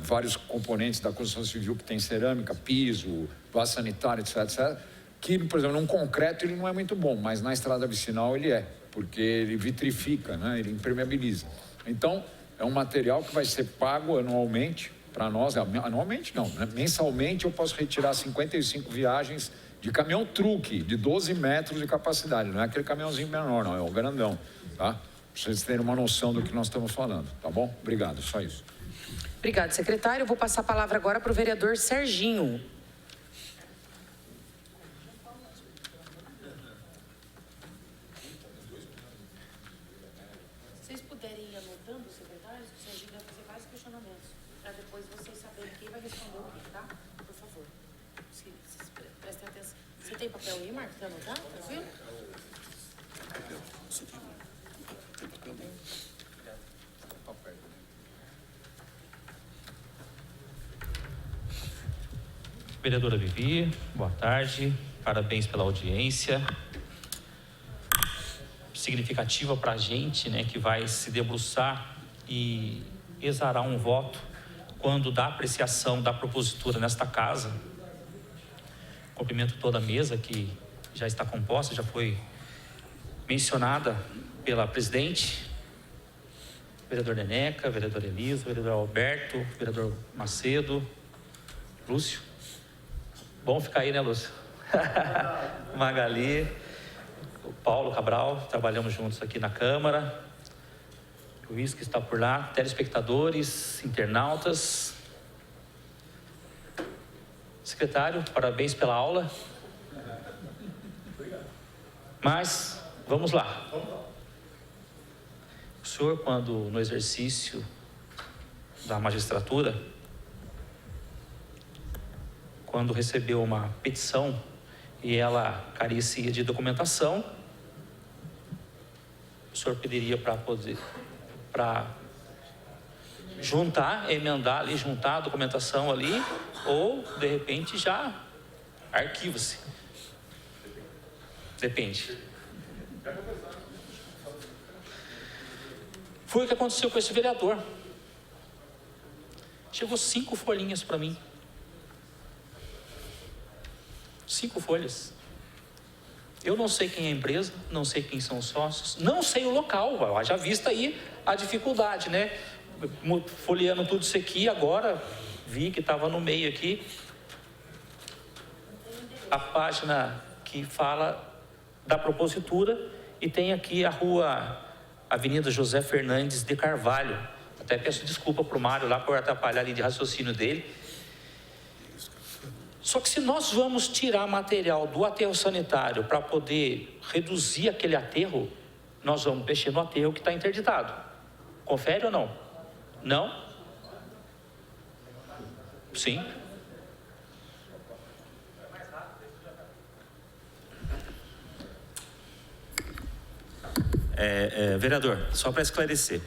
vários componentes da construção civil que tem cerâmica, piso, vaso sanitário, etc. Que, por exemplo, num concreto ele não é muito bom, mas na estrada vicinal ele é, porque ele vitrifica, né? Ele impermeabiliza. Então, é um material que vai ser pago anualmente para nós, anualmente não, né? Mensalmente eu posso retirar 55 viagens de caminhão truque, de 12 metros de capacidade, não é aquele caminhãozinho menor, não, é o grandão, tá? Para vocês terem uma noção do que nós estamos falando, tá bom? Obrigado, só isso. Obrigado, secretário. Eu vou passar a palavra agora para o vereador Serginho. Vocês puderem ir anotando, secretários, que o Serginho vai fazer vários questionamentos, para depois vocês saberem quem vai responder o quê, tá? Por favor. Prestem atenção. Você tem papel aí, Marcos, para anotar? Tranquilo? Você tem papel aí? Vereadora Vivi, boa tarde, parabéns pela audiência. Significativa para a gente, né, que vai se debruçar e exarar um voto quando da apreciação da propositura nesta casa. Cumprimento toda a mesa que já está composta, já foi mencionada pela presidente, vereador Neneca, vereador Elisa, vereador Alberto, vereador Macedo, Lúcio. Bom ficar aí, né, Lúcio? Magali, o Paulo Cabral, trabalhamos juntos aqui na Câmara. O Luiz que está por lá, telespectadores, internautas. Secretário, parabéns pela aula. Mas, vamos lá. O senhor, quando no exercício da magistratura, quando recebeu uma petição e ela carecia de documentação, o senhor pediria para juntar, emendar ali, juntar a documentação ali, ou de repente já arquiva-se. Depende. Foi o que aconteceu com esse vereador. Chegou 5 folhinhas para mim. 5 folhas. Eu não sei quem é a empresa, não sei quem são os sócios, não sei o local. Já vista aí a dificuldade, né? Folheando tudo isso aqui, agora vi que estava no meio aqui a página que fala da propositura e tem aqui a rua Avenida José Fernandes de Carvalho. Até peço desculpa para o Mário lá por atrapalhar ali de raciocínio dele. Só que se nós vamos tirar material do aterro sanitário para poder reduzir aquele aterro, nós vamos mexer no aterro que está interditado. Confere ou não? Não? Sim. Vereador, só para esclarecer,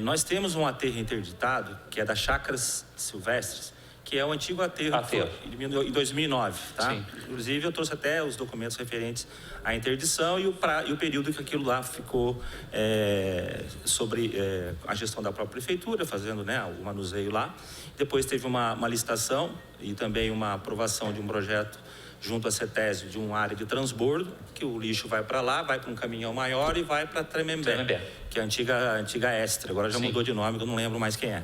nós temos um aterro interditado, que é das Chácaras Silvestres, que é o antigo aterro. Que foi em 2009, tá? Sim. Inclusive, eu trouxe até os documentos referentes à interdição e o período que aquilo lá ficou sobre a gestão da própria prefeitura, fazendo, né, o manuseio lá. Depois teve uma licitação e também uma aprovação de um projeto junto à CETESB de uma área de transbordo, que o lixo vai para lá, vai para um caminhão maior e vai para Tremembé, que é a antiga Extra. Agora já mudou de nome, eu não lembro mais quem é.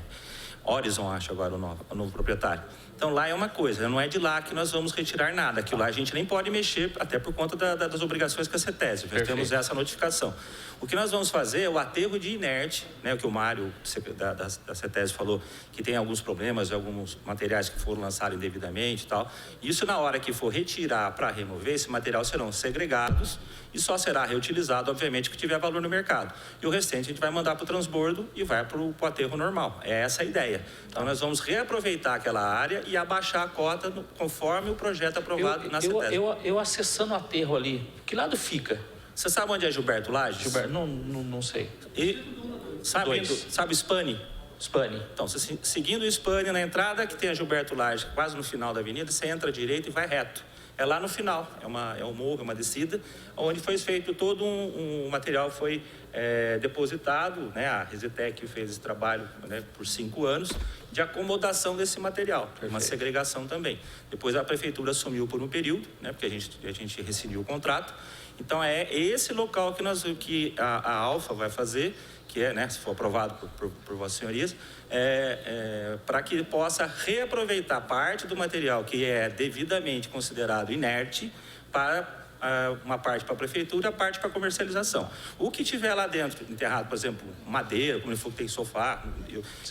Horizon, acho agora o novo proprietário. Então lá é uma coisa, não é de lá que nós vamos retirar nada. Aquilo lá a gente nem pode mexer, até por conta das obrigações com a CETESB. Nós temos essa notificação. O que nós vamos fazer é o aterro de inerte, né, o que o Mário da CETESB falou, que tem alguns problemas, alguns materiais que foram lançados indevidamente e tal. Isso, na hora que for retirar para remover, esse material serão segregados e só será reutilizado, obviamente, que tiver valor no mercado. E o restante a gente vai mandar para o transbordo e vai para o aterro normal. É essa a ideia. Então nós vamos reaproveitar aquela área e abaixar a cota conforme o projeto aprovado na CETESB. Eu acessando o aterro ali, que lado fica? Você sabe onde é Gilberto Lages? Gilberto, não sei. E sabe o Spani? Spani. Então, você, seguindo o Spani na entrada, que tem a Gilberto Lages, quase no final da avenida, você entra à direita e vai reto. É lá no final, é um morro, é uma descida, onde foi feito todo um material, foi depositado, né? A Resetec fez esse trabalho, né, por 5 anos, de acomodação desse material. Perfeito. Uma segregação também. Depois a prefeitura assumiu por um período, né, porque a gente rescindiu o contrato. Então é esse local que a Alfa vai fazer, que é, né, se for aprovado por vossas senhorias, para que possa reaproveitar parte do material que é devidamente considerado inerte para uma parte para a prefeitura, a parte para a comercialização. O que tiver lá dentro enterrado, por exemplo, madeira, como ele falou que tem sofá,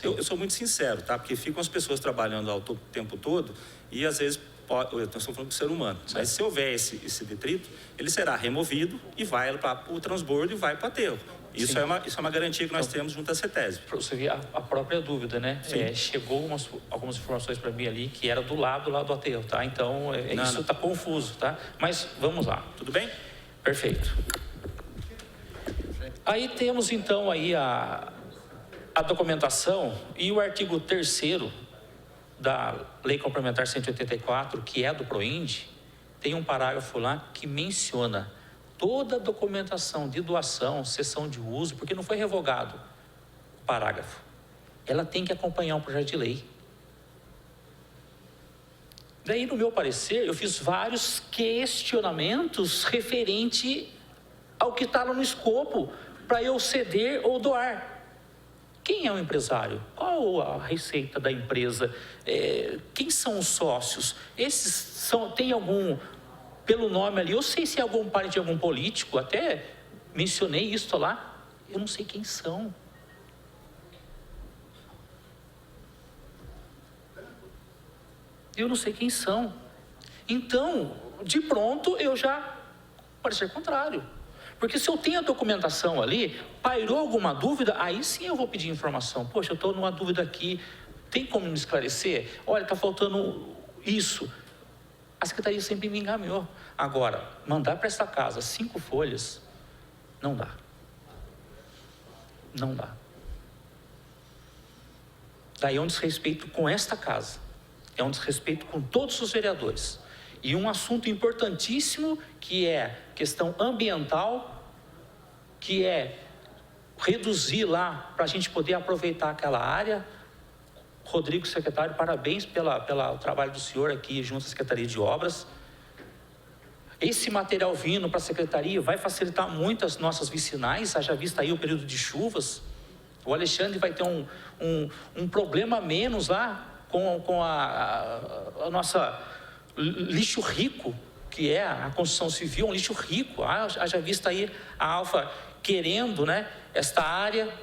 eu sou muito sincero, tá? Porque ficam as pessoas trabalhando o tempo todo e às vezes eu estou falando do ser humano, mas se houver esse detrito, ele será removido e vai para o transbordo e vai para o aterro. Isso é uma garantia que nós temos junto à CETESB. Para você ver a própria dúvida, né? Chegou algumas informações para mim ali que era do lado lá do aterro, tá? Então, isso está confuso, tá? Mas vamos lá. Tudo bem? Perfeito. Aí temos então aí a documentação e o artigo 3º da Lei Complementar 184, que é do PROIND, tem um parágrafo lá que menciona toda a documentação de doação, cessão de uso, porque não foi revogado o parágrafo. Ela tem que acompanhar um projeto de lei. Daí, no meu parecer, eu fiz vários questionamentos referente ao que está lá no escopo para eu ceder ou doar. Quem é o empresário? Qual a receita da empresa? Quem são os sócios? Tem algum, pelo nome ali, eu sei se é algum parente de algum político, até mencionei isso lá, eu não sei quem são. Eu não sei quem são. Então, de pronto, eu já parecer contrário. Porque se eu tenho a documentação ali, pairou alguma dúvida, aí sim eu vou pedir informação. Poxa, eu estou numa dúvida aqui, tem como me esclarecer? Olha, está faltando isso. A secretaria sempre me encaminhou. Agora, mandar para essa casa 5 folhas, não dá. Não dá. Daí é um desrespeito com esta casa. É um desrespeito com todos os vereadores. E um assunto importantíssimo, que é questão ambiental, que é reduzir lá, para a gente poder aproveitar aquela área. Rodrigo, secretário, parabéns pelo trabalho do senhor aqui junto à Secretaria de Obras. Esse material vindo para a Secretaria vai facilitar muito as nossas vicinais, haja vista aí o período de chuvas. O Alexandre vai ter um problema menos lá com a nossa lixo rico, que é a construção civil, um lixo rico. Haja vista aí a Alfa querendo, né, esta área,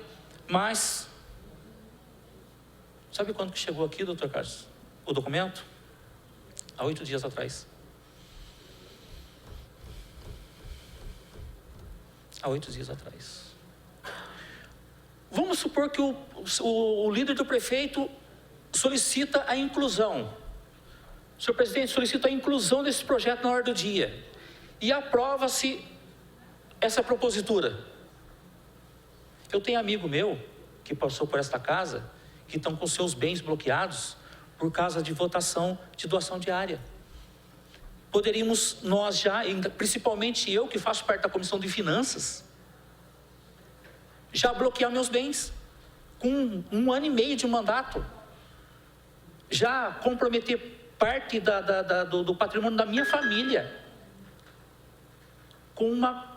mas sabe quando que chegou aqui, doutor Carlos, o documento? Há 8 dias atrás. Há 8 dias atrás. Vamos supor que o líder do prefeito solicita a inclusão. O senhor presidente solicita a inclusão desse projeto na ordem do dia. E aprova-se essa propositura. Eu tenho amigo meu que passou por esta casa, que estão com seus bens bloqueados por causa de votação de doação de área. Poderíamos nós já, principalmente eu que faço parte da Comissão de Finanças, já bloquear meus bens com 1 ano e meio de mandato. Já comprometer parte do patrimônio da minha família com uma...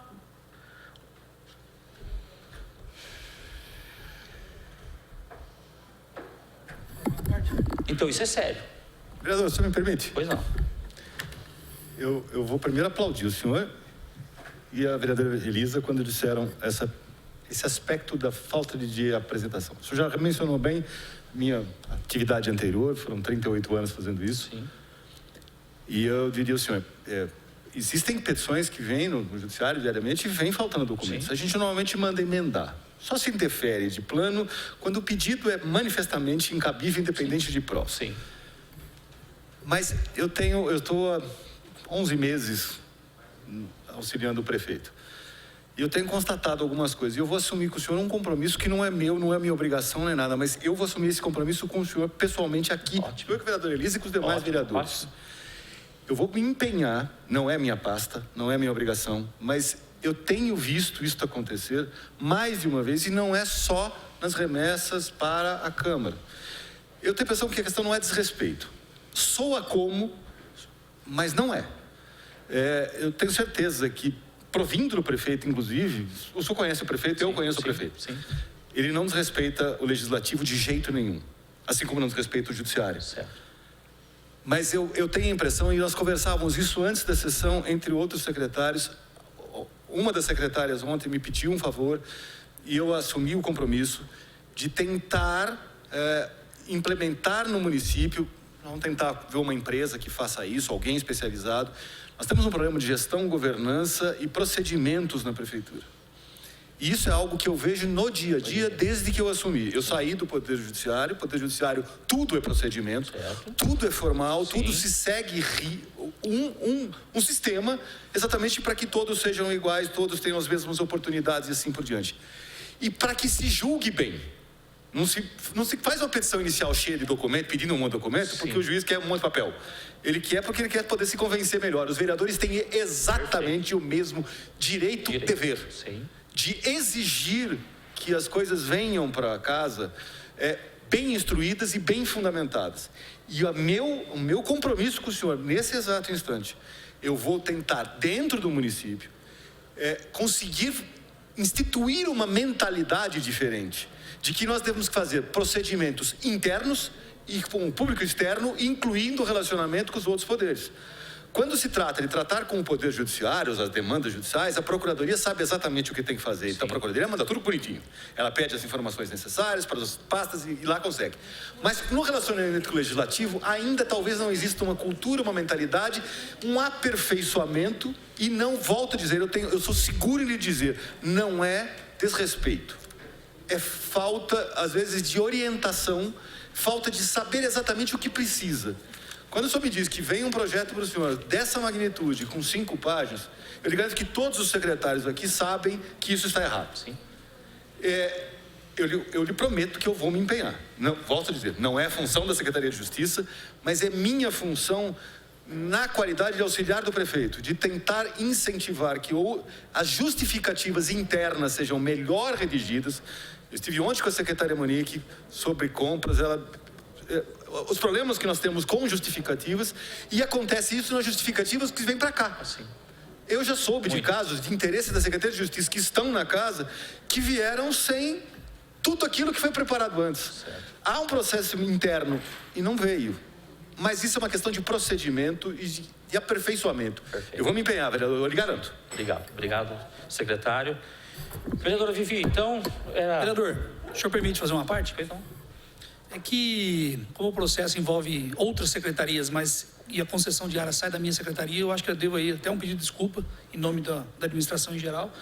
Então isso é sério. Vereador, você me permite? Pois não. Eu vou primeiro aplaudir o senhor e a vereadora Elisa quando disseram esse aspecto da falta de apresentação. O senhor já mencionou bem minha atividade anterior, foram 38 anos fazendo isso. Sim. E eu diria ao senhor, existem petições que vêm no judiciário diariamente e vêm faltando documentos. Sim. A gente normalmente manda emendar. Só se interfere de plano quando o pedido é manifestamente incabível, independente de prova. Sim. Mas eu estou há 11 meses auxiliando o prefeito. E eu tenho constatado algumas coisas. E eu vou assumir com o senhor um compromisso que não é meu, não é minha obrigação, nem nada, mas eu vou assumir esse compromisso com o senhor pessoalmente aqui. Ótimo. Eu com a vereadora Elisa e com os demais vereadores. Ótimo. Eu vou me empenhar, não é minha pasta, não é minha obrigação, mas eu tenho visto isso acontecer mais de uma vez e não é só nas remessas para a Câmara. Eu tenho a impressão que a questão não é desrespeito. Soa como, mas não é. Eu tenho certeza que, provindo do prefeito, inclusive, o senhor conhece o prefeito, eu conheço o prefeito. Sim. Ele não desrespeita o legislativo de jeito nenhum, assim como não desrespeita o judiciário. Certo. Mas eu tenho a impressão, e nós conversávamos isso antes da sessão, entre outros secretários, uma das secretárias ontem me pediu um favor, e eu assumi o compromisso de tentar implementar no município, não tentar ver uma empresa que faça isso, alguém especializado. Nós temos um programa de gestão, governança e procedimentos na prefeitura. E isso é algo que eu vejo no dia a dia desde que eu assumi. Eu saí do Poder Judiciário, tudo é procedimento, certo. Tudo é formal, Sim. tudo se segue um sistema exatamente para que todos sejam iguais, todos tenham as mesmas oportunidades e assim por diante. E para que se julgue bem. Não se faz uma petição inicial cheia de documento, pedindo um monte de documento, Sim. porque o juiz quer um monte de papel. Ele quer porque ele quer poder se convencer melhor. Os vereadores têm exatamente o mesmo direito, dever. Sim. De exigir que as coisas venham para casa bem instruídas e bem fundamentadas. E o meu compromisso com o senhor, nesse exato instante, eu vou tentar, dentro do município, conseguir instituir uma mentalidade diferente, de que nós temos que fazer procedimentos internos e com o público externo, incluindo o relacionamento com os outros poderes. Quando se trata de tratar com o Poder Judiciário, as demandas judiciais, a Procuradoria sabe exatamente o que tem que fazer. Então, a Procuradoria manda tudo bonitinho. Ela pede as informações necessárias para as pastas e lá consegue. Mas no relacionamento com o Legislativo, ainda talvez não exista uma cultura, uma mentalidade, um aperfeiçoamento, e não, volto a dizer, eu sou seguro em lhe dizer, não é desrespeito. É falta, às vezes, de orientação, falta de saber exatamente o que precisa. Quando o senhor me diz que vem um projeto para o senhor dessa magnitude, com 5 páginas, eu lhe garanto que todos os secretários aqui sabem que isso está errado. Sim. Eu lhe prometo que eu vou me empenhar. Não, volto a dizer, não é função da Secretaria de Justiça, mas é minha função, na qualidade de auxiliar do prefeito, de tentar incentivar que as justificativas internas sejam melhor redigidas. Eu estive ontem com a secretária Monique sobre compras, os problemas que nós temos com justificativas, e acontece isso nas justificativas que vêm para cá. Assim. Eu já soube de casos de interesse da Secretaria de Justiça que estão na casa, que vieram sem tudo aquilo que foi preparado antes. Certo. Há um processo interno e não veio. Mas isso é uma questão de procedimento e de aperfeiçoamento. Perfeito. Eu vou me empenhar, vereador, eu lhe garanto. Obrigado, secretário. Vereadora Vivi, então... Vereador, o senhor permite fazer uma parte? Pois não. É que, como o processo envolve outras secretarias, e a concessão de área sai da minha secretaria, eu acho que eu devo aí até um pedido de desculpa em nome da administração em geral,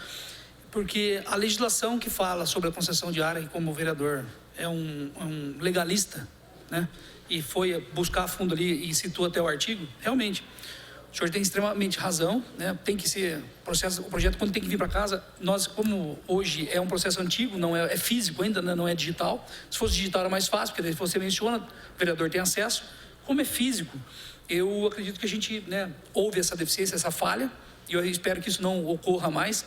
porque a legislação que fala sobre a concessão de área, e como o vereador é um legalista, né, e foi buscar a fundo ali e citou até o artigo, realmente, o senhor tem extremamente razão, né? Tem que ser o projeto quando tem que vir para casa. Nós, como hoje é um processo antigo, não é físico ainda, né? Não é digital. Se fosse digital era mais fácil, porque daí você menciona, o vereador tem acesso. Como é físico, eu acredito que a gente, né, houve essa deficiência, essa falha, e eu espero que isso não ocorra mais.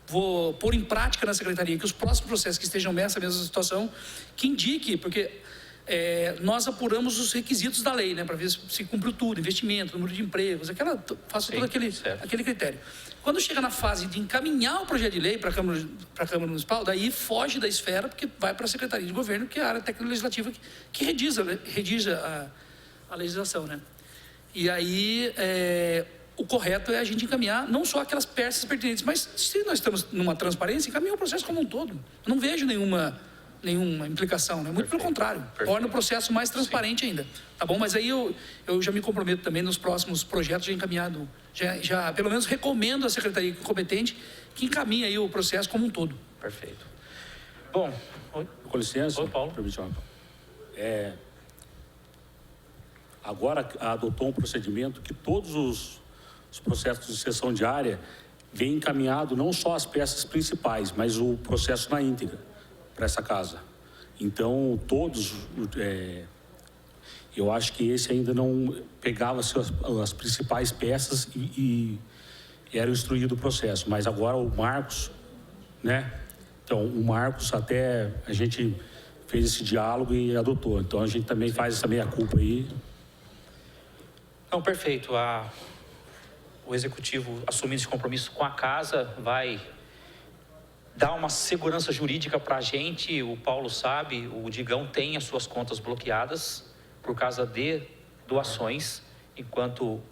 Vou pôr em prática na secretaria que os próximos processos que estejam nessa mesma situação, que indique, porque nós apuramos os requisitos da lei, né, para ver se cumpriu tudo, investimento, número de empregos, faço todo aquele critério. Quando chega na fase de encaminhar o projeto de lei para a Câmara Municipal, daí foge da esfera, porque vai para a Secretaria de Governo, que é a área técnica legislativa que redige a legislação, né? E aí, o correto é a gente encaminhar não só aquelas peças pertinentes, mas se nós estamos numa transparência, encaminhar o processo como um todo. Eu não vejo nenhuma implicação, né? Muito pelo contrário, torna o processo mais transparente ainda, tá bom? Mas aí eu já me comprometo também nos próximos projetos já encaminhado, já pelo menos recomendo à secretaria competente que encaminhe aí o processo como um todo. Perfeito. Bom, com licença, oi, Paulo. Agora adotou um procedimento que todos os processos de cessão de área vêm encaminhado não só as peças principais, mas o processo na íntegra para essa casa. Então, todos, eu acho que esse ainda não pegava as principais peças e era instruído o processo. Mas agora o Marcos, né? Então, o Marcos até a gente fez esse diálogo e adotou. Então, a gente também faz essa meia-culpa aí. Não, perfeito. O Executivo, assumindo esse compromisso com a casa, vai dar uma segurança jurídica para a gente. O Paulo sabe, o Digão tem as suas contas bloqueadas por causa de doações, enquanto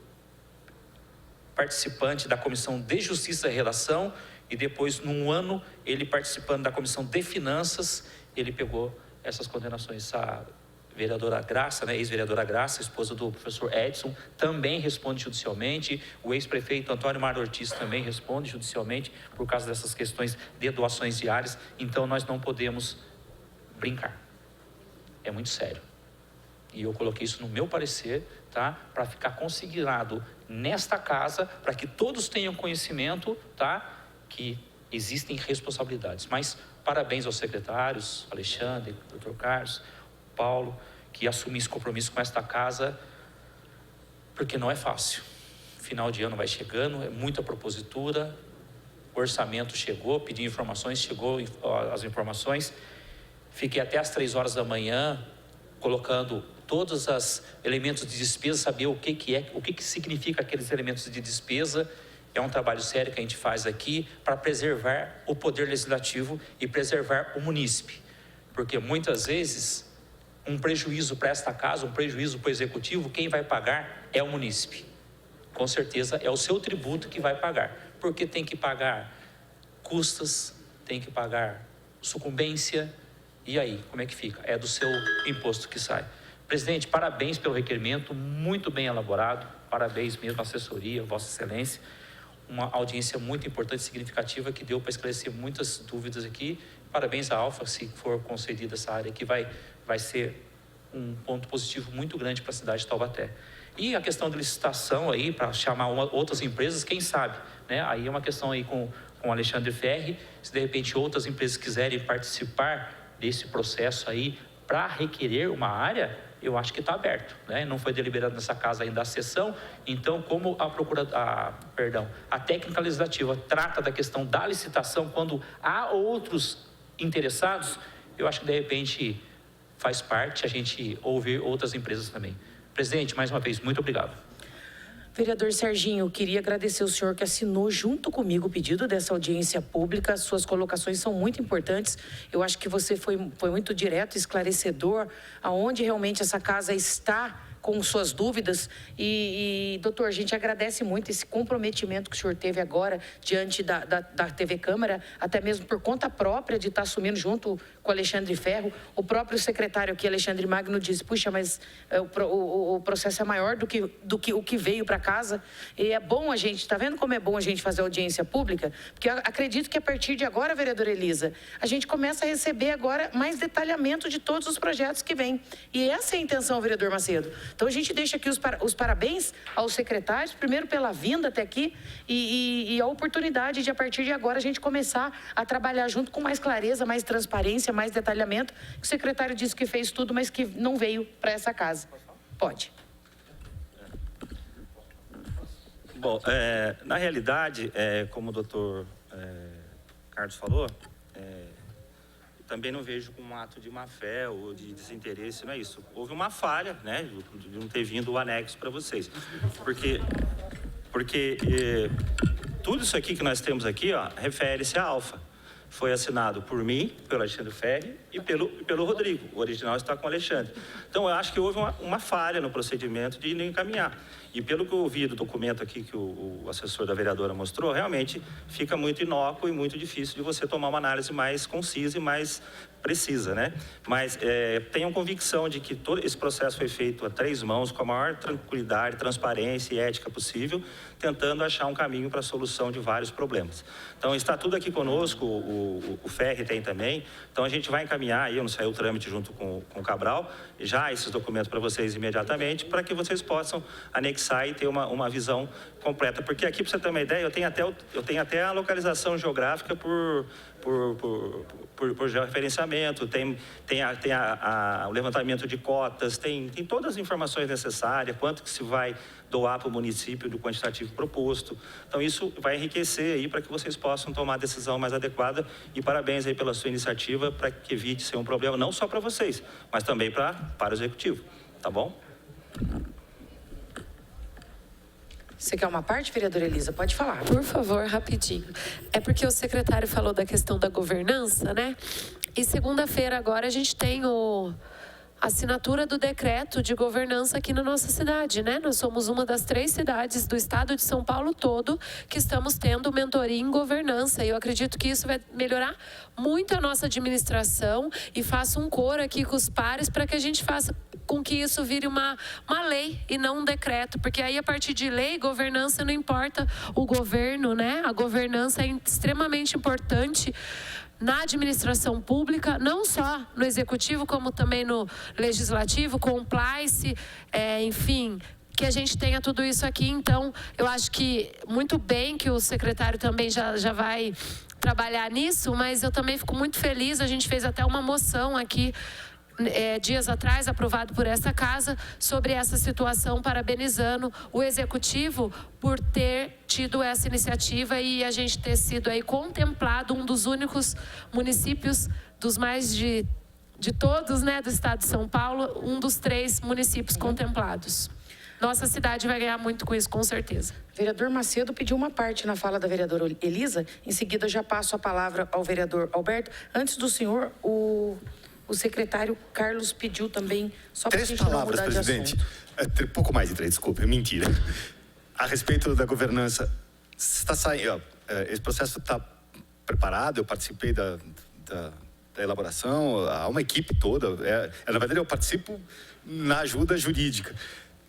participante da Comissão de Justiça e Redação, e depois, num ano, ele participando da Comissão de Finanças, ele pegou essas condenações. A vereadora Graça, né, ex-vereadora Graça, esposa do professor Edson, também responde judicialmente. O ex-prefeito Antônio Mário Ortiz também responde judicialmente por causa dessas questões de doações diárias. Então, nós não podemos brincar. É muito sério. E eu coloquei isso no meu parecer, tá? Para ficar consignado nesta casa, para que todos tenham conhecimento, tá? Que existem responsabilidades. Mas parabéns aos secretários, Alexandre, Dr. Carlos, Paulo, que assumem esse compromisso com esta casa, porque não é fácil. Final de ano vai chegando, é muita propositura, o orçamento chegou, pedi informações, chegou as informações. Fiquei até às 3 horas da manhã, colocando todos os elementos de despesa, saber o que significa aqueles elementos de despesa, É um trabalho sério que a gente faz aqui para preservar o poder legislativo e preservar o munícipe. Porque muitas vezes, um prejuízo para esta casa, um prejuízo para o executivo, quem vai pagar é o munícipe. Com certeza é o seu tributo que vai pagar. Porque tem que pagar custas, tem que pagar sucumbência. E aí, como é que fica? É do seu imposto que sai. Presidente, parabéns pelo requerimento, muito bem elaborado. Parabéns mesmo à assessoria, Vossa Excelência. Uma audiência muito importante e significativa que deu para esclarecer muitas dúvidas aqui. Parabéns à Alfa, se for concedida essa área aqui, vai ser um ponto positivo muito grande para a cidade de Taubaté. E a questão de licitação aí, para chamar outras empresas, quem sabe, né? Aí é uma questão aí com o Alexandre Ferri, se de repente outras empresas quiserem participar desse processo aí para requerer uma área, eu acho que está aberto, né? Não foi deliberado nessa casa ainda a sessão, então como a técnica legislativa trata da questão da licitação, quando há outros interessados, eu acho que de repente faz parte a gente ouvir outras empresas também. Presidente, mais uma vez, muito obrigado. Vereador Serginho, eu queria agradecer o senhor que assinou junto comigo o pedido dessa audiência pública. Suas colocações são muito importantes. Eu acho que você foi muito direto, esclarecedor, aonde realmente essa casa está com suas dúvidas. Doutor, a gente agradece muito esse comprometimento que o senhor teve agora diante da TV Câmara, até mesmo por conta própria de estar assumindo junto com o Alexandre Ferro. O próprio secretário aqui, Alexandre Magno, disse, puxa, mas o processo é maior do que o que veio para casa. E é bom a gente, está vendo como é bom a gente fazer audiência pública? Porque eu acredito que a partir de agora, vereadora Elisa, a gente começa a receber agora mais detalhamento de todos os projetos que vêm. E essa é a intenção, vereador Macedo. Então, a gente deixa aqui os parabéns aos secretários, primeiro pela vinda até aqui e a oportunidade de, a partir de agora, a gente começar a trabalhar junto com mais clareza, mais transparência, mais detalhamento. O secretário disse que fez tudo, mas que não veio para essa casa. Pode. Bom, na realidade, como o doutor Carlos falou, também não vejo como um ato de má fé ou de desinteresse, não é isso. Houve uma falha, né, de não ter vindo o anexo para vocês. Porque tudo isso aqui que nós temos aqui, ó, refere-se à Alfa. Foi assinado por mim, pelo Alexandre Ferri e pelo Rodrigo. O original está com o Alexandre. Então, eu acho que houve uma falha no procedimento de não encaminhar. E pelo que eu ouvi do documento aqui que o assessor da vereadora mostrou, realmente fica muito inócuo e muito difícil de você tomar uma análise mais concisa e mais precisa, né? Mas tenham convicção de que todo esse processo foi feito a 3 mãos, com a maior tranquilidade, transparência e ética possível, tentando achar um caminho para a solução de vários problemas. Então, está tudo aqui conosco, o Ferri tem também, então a gente vai encaminhar, aí eu não saí o trâmite junto com o Cabral, já esses documentos para vocês imediatamente, para que vocês possam anexar e ter uma visão completa. Porque aqui, para você ter uma ideia, eu tenho até a localização geográfica por georreferenciamento, tem o levantamento de cotas, tem todas as informações necessárias, quanto que se vai doar para o município do quantitativo proposto. Então, isso vai enriquecer aí para que vocês possam tomar a decisão mais adequada e parabéns aí pela sua iniciativa para que evite ser um problema não só para vocês, mas também para o Executivo. Tá bom? Você quer uma parte, vereadora Elisa? Pode falar. Por favor, rapidinho. É porque o secretário falou da questão da governança, né? E segunda-feira agora a gente tem a assinatura do decreto de governança aqui na nossa cidade, né? Nós somos uma das 3 cidades do estado de São Paulo todo que estamos tendo mentoria em governança. E eu acredito que isso vai melhorar muito a nossa administração e faça um coro aqui com os pares para que a gente faça com que isso vire uma lei e não um decreto, porque aí a partir de lei, governança não importa o governo, né? A governança é extremamente importante na administração pública, não só no executivo, como também no legislativo, compliance, enfim, que a gente tenha tudo isso aqui. Então, eu acho que muito bem que o secretário também já vai trabalhar nisso, mas eu também fico muito feliz, a gente fez até uma moção aqui, dias atrás, aprovado por essa casa, sobre essa situação, parabenizando o Executivo por ter tido essa iniciativa e a gente ter sido aí contemplado, um dos únicos municípios, dos mais de todos, né, do estado de São Paulo, um dos 3 municípios contemplados. nossa cidade vai ganhar muito com isso, com certeza. Vereador Macedo pediu uma parte na fala da vereadora Elisa. Em seguida, já passo a palavra ao vereador Alberto. Antes do senhor, o secretário Carlos pediu também, só para a gente não mudar de assunto. Pouco mais de 3, desculpa, é mentira. A respeito da governança, está saindo, esse processo está preparado, eu participei da elaboração, há uma equipe toda, na verdade eu participo na ajuda jurídica.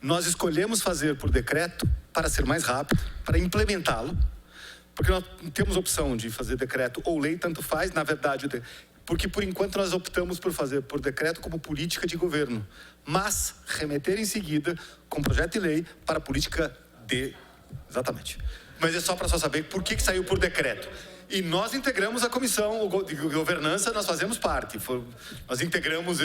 Nós escolhemos fazer por decreto para ser mais rápido, para implementá-lo, porque nós temos opção de fazer decreto ou lei, tanto faz, na verdade, porque por enquanto nós optamos por fazer por decreto como política de governo, mas remeter em seguida com projeto de lei para a política de... Exatamente. Mas é só para saber por que saiu por decreto. E nós integramos a comissão de governança, nós fazemos parte. Nós integramos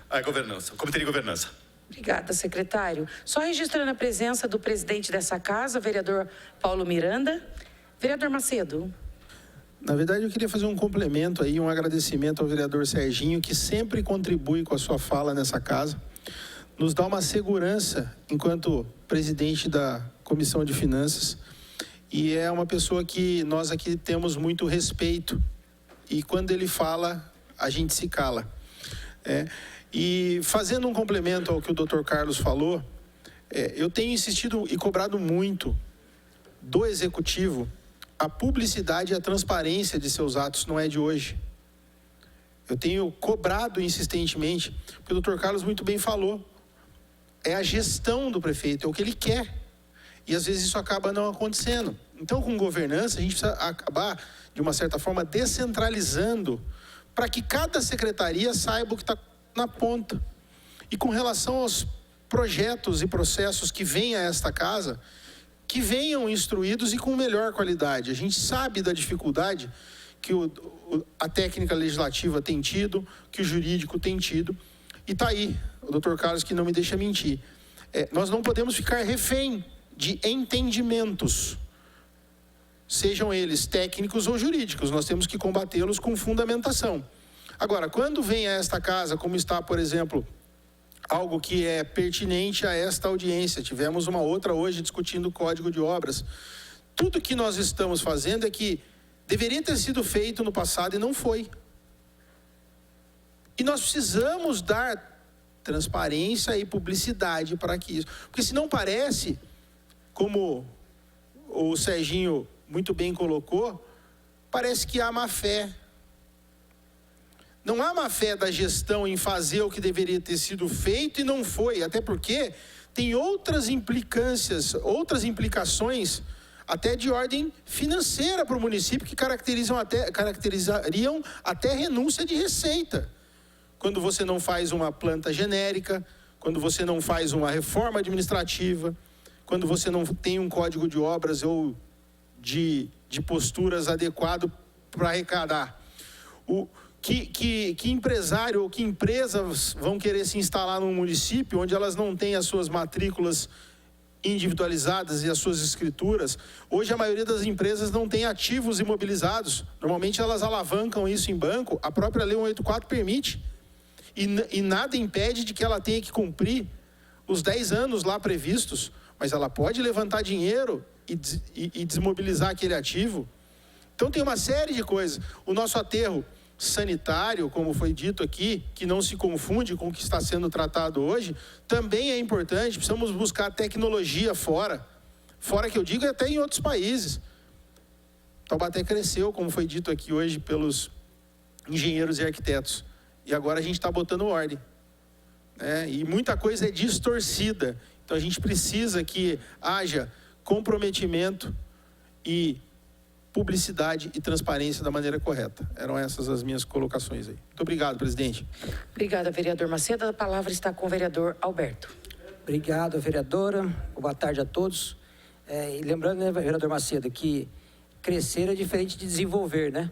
a governança, o comitê de governança. Obrigada, secretário. Só registrando a presença do presidente dessa casa, vereador Paulo Miranda. Vereador Macedo. Na verdade, eu queria fazer um complemento aí, um agradecimento ao vereador Serginho, que sempre contribui com a sua fala nessa casa. Nos dá uma segurança enquanto presidente da Comissão de Finanças. E é uma pessoa que nós aqui temos muito respeito. E quando ele fala, a gente se cala. E fazendo um complemento ao que o Dr. Carlos falou, eu tenho insistido e cobrado muito do Executivo a publicidade e a transparência de seus atos, não é de hoje. Eu tenho cobrado insistentemente, porque o Dr. Carlos muito bem falou, é a gestão do prefeito, é o que ele quer. E às vezes isso acaba não acontecendo. Então, com governança, a gente precisa acabar, de uma certa forma, descentralizando para que cada secretaria saiba o que está na ponta. E com relação aos projetos e processos que vêm a esta casa, que venham instruídos e com melhor qualidade. A gente sabe da dificuldade que a técnica legislativa tem tido, que o jurídico tem tido. E está aí, o doutor Carlos que não me deixa mentir. Nós não podemos ficar refém de entendimentos, sejam eles técnicos ou jurídicos. Nós temos que combatê-los com fundamentação. Agora, quando vem a esta casa, como está, por exemplo, algo que é pertinente a esta audiência, tivemos uma outra hoje discutindo o Código de Obras. Tudo que nós estamos fazendo é que deveria ter sido feito no passado e não foi. E nós precisamos dar transparência e publicidade para que isso... Porque se não parece, como o Serginho muito bem colocou, parece que há má fé. Não há má fé da gestão em fazer o que deveria ter sido feito e não foi, até porque tem outras implicâncias, outras implicações, até de ordem financeira para o município, que caracterizariam até renúncia de receita. Quando você não faz uma planta genérica, quando você não faz uma reforma administrativa, quando você não tem um código de obras ou de posturas adequado para arrecadar. Que empresário ou que empresas vão querer se instalar num município onde elas não têm as suas matrículas individualizadas e as suas escrituras? Hoje a maioria das empresas não tem ativos imobilizados. Normalmente elas alavancam isso em banco. A própria Lei 184 permite. E nada impede de que ela tenha que cumprir os 10 anos lá previstos. Mas ela pode levantar dinheiro e desmobilizar aquele ativo. Então tem uma série de coisas. O nosso aterro sanitário, como foi dito aqui, que não se confunde com o que está sendo tratado hoje, também é importante. Precisamos buscar tecnologia fora que eu digo até em outros países. Taubaté cresceu, como foi dito aqui hoje pelos engenheiros e arquitetos, e agora a gente está botando ordem, e muita coisa é distorcida. Então a gente precisa que haja comprometimento e publicidade e transparência da maneira correta. Eram essas as minhas colocações aí. Muito obrigado, presidente. Obrigada, vereador Macedo. A palavra está com o vereador Alberto. Obrigado, vereadora. Boa tarde a todos. E lembrando, né, vereador Macedo, que crescer é diferente de desenvolver, né?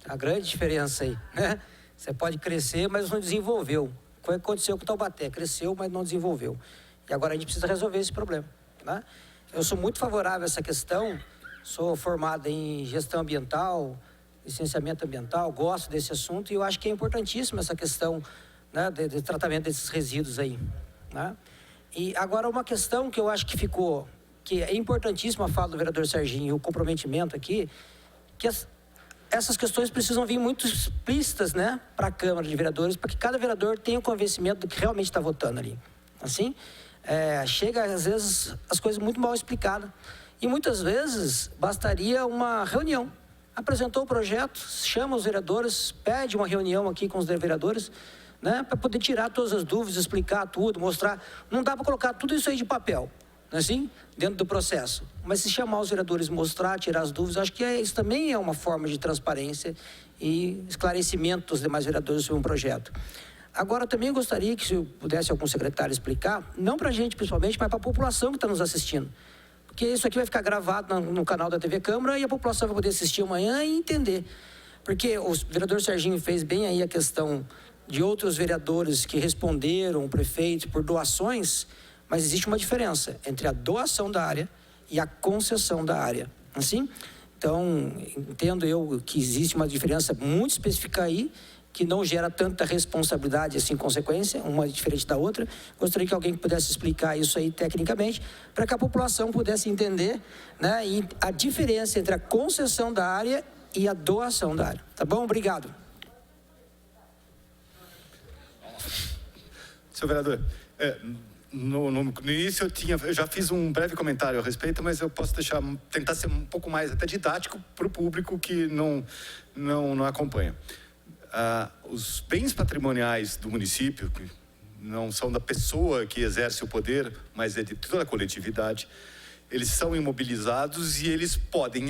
A grande diferença aí, né? Você pode crescer, mas não desenvolveu. Foi o que aconteceu com o Taubaté. Cresceu, mas não desenvolveu. E agora a gente precisa resolver esse problema, né? Eu sou muito favorável a essa questão. Sou formado em gestão ambiental, licenciamento ambiental, gosto desse assunto e eu acho que é importantíssima essa questão, né, de tratamento desses resíduos aí, né? E agora uma questão que eu acho que ficou, que é importantíssima a fala do vereador Serginho e o comprometimento aqui, que essas questões precisam vir muito explícitas, né, para a Câmara de Vereadores, para que cada vereador tenha o convencimento do que realmente está votando ali. Assim, chega às vezes as coisas muito mal explicadas. E muitas vezes bastaria uma reunião. Apresentou o projeto, chama os vereadores, pede uma reunião aqui com os vereadores, né, para poder tirar todas as dúvidas, explicar tudo, mostrar. Não dá para colocar tudo isso aí de papel, assim, dentro do processo. Mas se chamar os vereadores, mostrar, tirar as dúvidas, acho que isso também é uma forma de transparência e esclarecimento dos demais vereadores sobre um projeto. Agora, também gostaria que, se pudesse algum secretário explicar, não para a gente principalmente, mas para a população que está nos assistindo. Porque isso aqui vai ficar gravado no canal da TV Câmara e a população vai poder assistir amanhã e entender. Porque o vereador Serginho fez bem aí a questão de outros vereadores que responderam, o prefeito, por doações, mas existe uma diferença entre a doação da área e a concessão da área. Assim? Então, entendo eu que existe uma diferença muito específica aí, que não gera tanta responsabilidade assim, consequência, uma diferente da outra. Gostaria que alguém pudesse explicar isso aí tecnicamente, para que a população pudesse entender, né, a diferença entre a concessão da área e a doação da área. Tá bom? Obrigado. Senhor vereador, no início eu já fiz um breve comentário a respeito, mas eu posso tentar ser um pouco mais até didático para o público que não acompanha. Os bens patrimoniais do município, que não são da pessoa que exerce o poder, mas é de toda a coletividade, eles são imobilizados e eles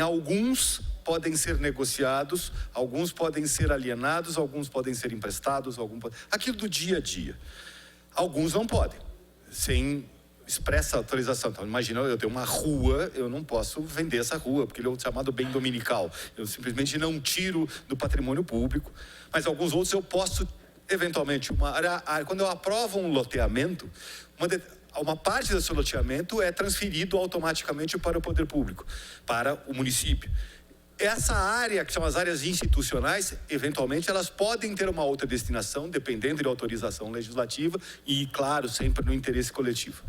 alguns podem ser negociados, alguns podem ser alienados, alguns podem ser emprestados, aquilo do dia a dia. Alguns não podem, sem expressa autorização. Então, imagina, eu tenho uma rua, eu não posso vender essa rua, porque ele é o chamado bem dominical. Eu simplesmente não tiro do patrimônio público. Mas alguns outros eu posso, eventualmente, quando eu aprovo um loteamento, uma parte desse loteamento é transferido automaticamente para o poder público, para o município. Essa área, que são as áreas institucionais, eventualmente elas podem ter uma outra destinação, dependendo de autorização legislativa e, claro, sempre no interesse coletivo.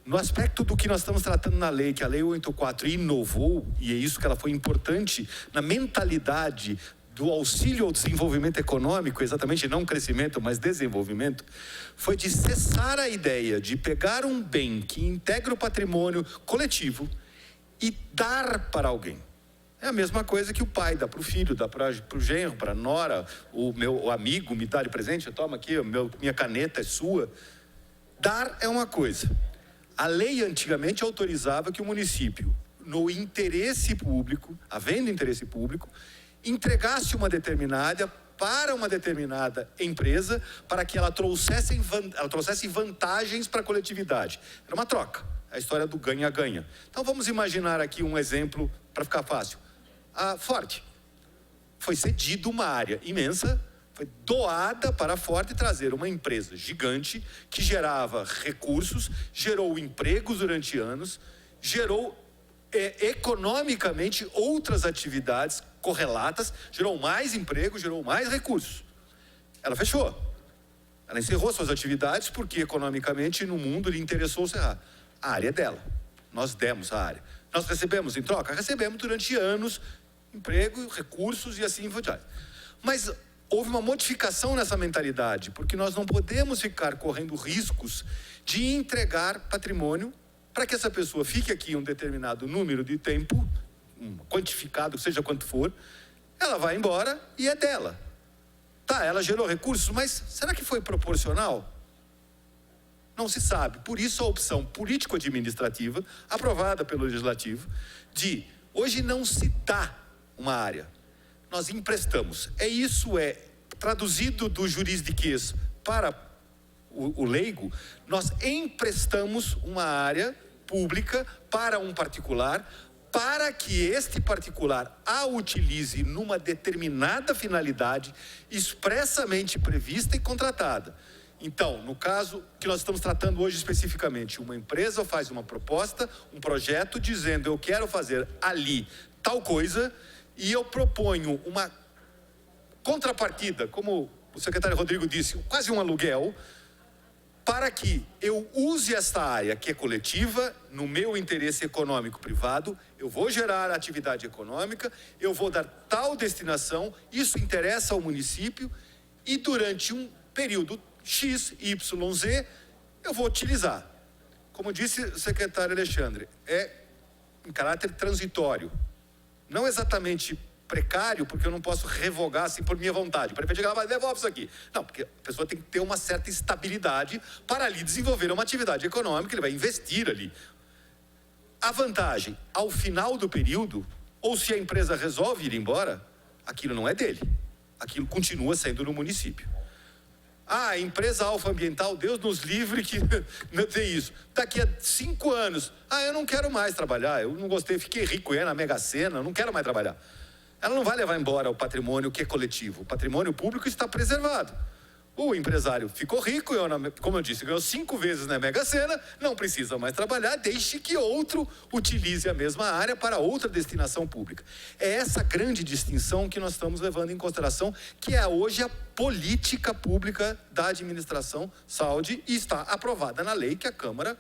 No aspecto do que nós estamos tratando na lei, que a Lei 184 inovou, e é isso que ela foi importante na mentalidade do auxílio ao desenvolvimento econômico, exatamente não crescimento, mas desenvolvimento, foi de cessar a ideia de pegar um bem que integra o patrimônio coletivo e dar para alguém. É a mesma coisa que o pai dá para o filho, dá para o genro, para a nora, o meu amigo me dá de presente, toma aqui, minha caneta é sua. Dar é uma coisa. A lei antigamente autorizava que o município, no interesse público, havendo interesse público, entregasse uma determinada para uma determinada empresa para que ela trouxesse vantagens para a coletividade. Era uma troca, a história do ganha-ganha. Então vamos imaginar aqui um exemplo para ficar fácil. A Ford foi cedido uma área imensa, foi doada para a Ford trazer uma empresa gigante que gerava recursos, gerou empregos durante anos, gerou economicamente outras atividades correlatas, gerou mais emprego, gerou mais recursos. Ela fechou. Ela encerrou suas atividades porque economicamente no mundo lhe interessou encerrar. A área é dela. Nós demos a área. Nós recebemos em troca? Recebemos durante anos emprego, recursos e assim por diante. Mas houve uma modificação nessa mentalidade, porque nós não podemos ficar correndo riscos de entregar patrimônio para que essa pessoa fique aqui um determinado número de tempo, quantificado, seja quanto for, ela vai embora e é dela. Tá, ela gerou recursos, mas será que foi proporcional? Não se sabe. Por isso a opção político-administrativa, aprovada pelo Legislativo, de hoje não se dá uma área, nós emprestamos. Isso é traduzido do juridiquês para o leigo, nós emprestamos uma área pública para um particular, para que este particular a utilize numa determinada finalidade expressamente prevista e contratada. Então, no caso que nós estamos tratando hoje especificamente, uma empresa faz uma proposta, um projeto dizendo eu quero fazer ali tal coisa e eu proponho uma contrapartida, como o secretário Rodrigo disse, quase um aluguel, para que eu use esta área que é coletiva, no meu interesse econômico privado, eu vou gerar atividade econômica, eu vou dar tal destinação, isso interessa ao município, e durante um período X, Y, Z, eu vou utilizar. Como disse o secretário Alexandre, é em caráter transitório, não exatamente precário, porque eu não posso revogar assim por minha vontade. O prefeito chega lá e devolve isso aqui. Não, porque a pessoa tem que ter uma certa estabilidade para ali desenvolver uma atividade econômica, ele vai investir ali. A vantagem, ao final do período, ou se a empresa resolve ir embora, aquilo não é dele. Aquilo continua sendo do município. A empresa Alfa Ambiental, Deus nos livre que não tem isso. Daqui a 5 anos, eu não quero mais trabalhar, eu não gostei, fiquei rico na Mega Sena, eu não quero mais trabalhar. Ela não vai levar embora o patrimônio que é coletivo. O patrimônio público está preservado. O empresário ficou rico, como eu disse, ganhou 5 vezes na Mega Sena, não precisa mais trabalhar, deixe que outro utilize a mesma área para outra destinação pública. É essa grande distinção que nós estamos levando em consideração, que é hoje a política pública da administração saúde e está aprovada na lei que a Câmara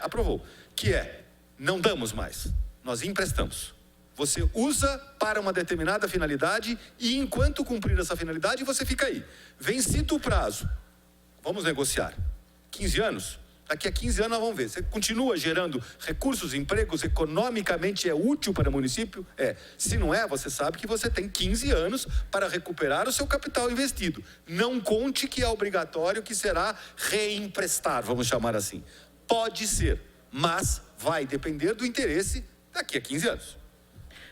aprovou, que é, não damos mais, nós emprestamos. Você usa para uma determinada finalidade e enquanto cumprir essa finalidade, você fica aí. Vencido o prazo, vamos negociar. 15 anos? Daqui a 15 anos nós vamos ver. Você continua gerando recursos, empregos, economicamente é útil para o município? Se não é, você sabe que você tem 15 anos para recuperar o seu capital investido. Não conte que é obrigatório, que será reemprestar, vamos chamar assim. Pode ser, mas vai depender do interesse daqui a 15 anos.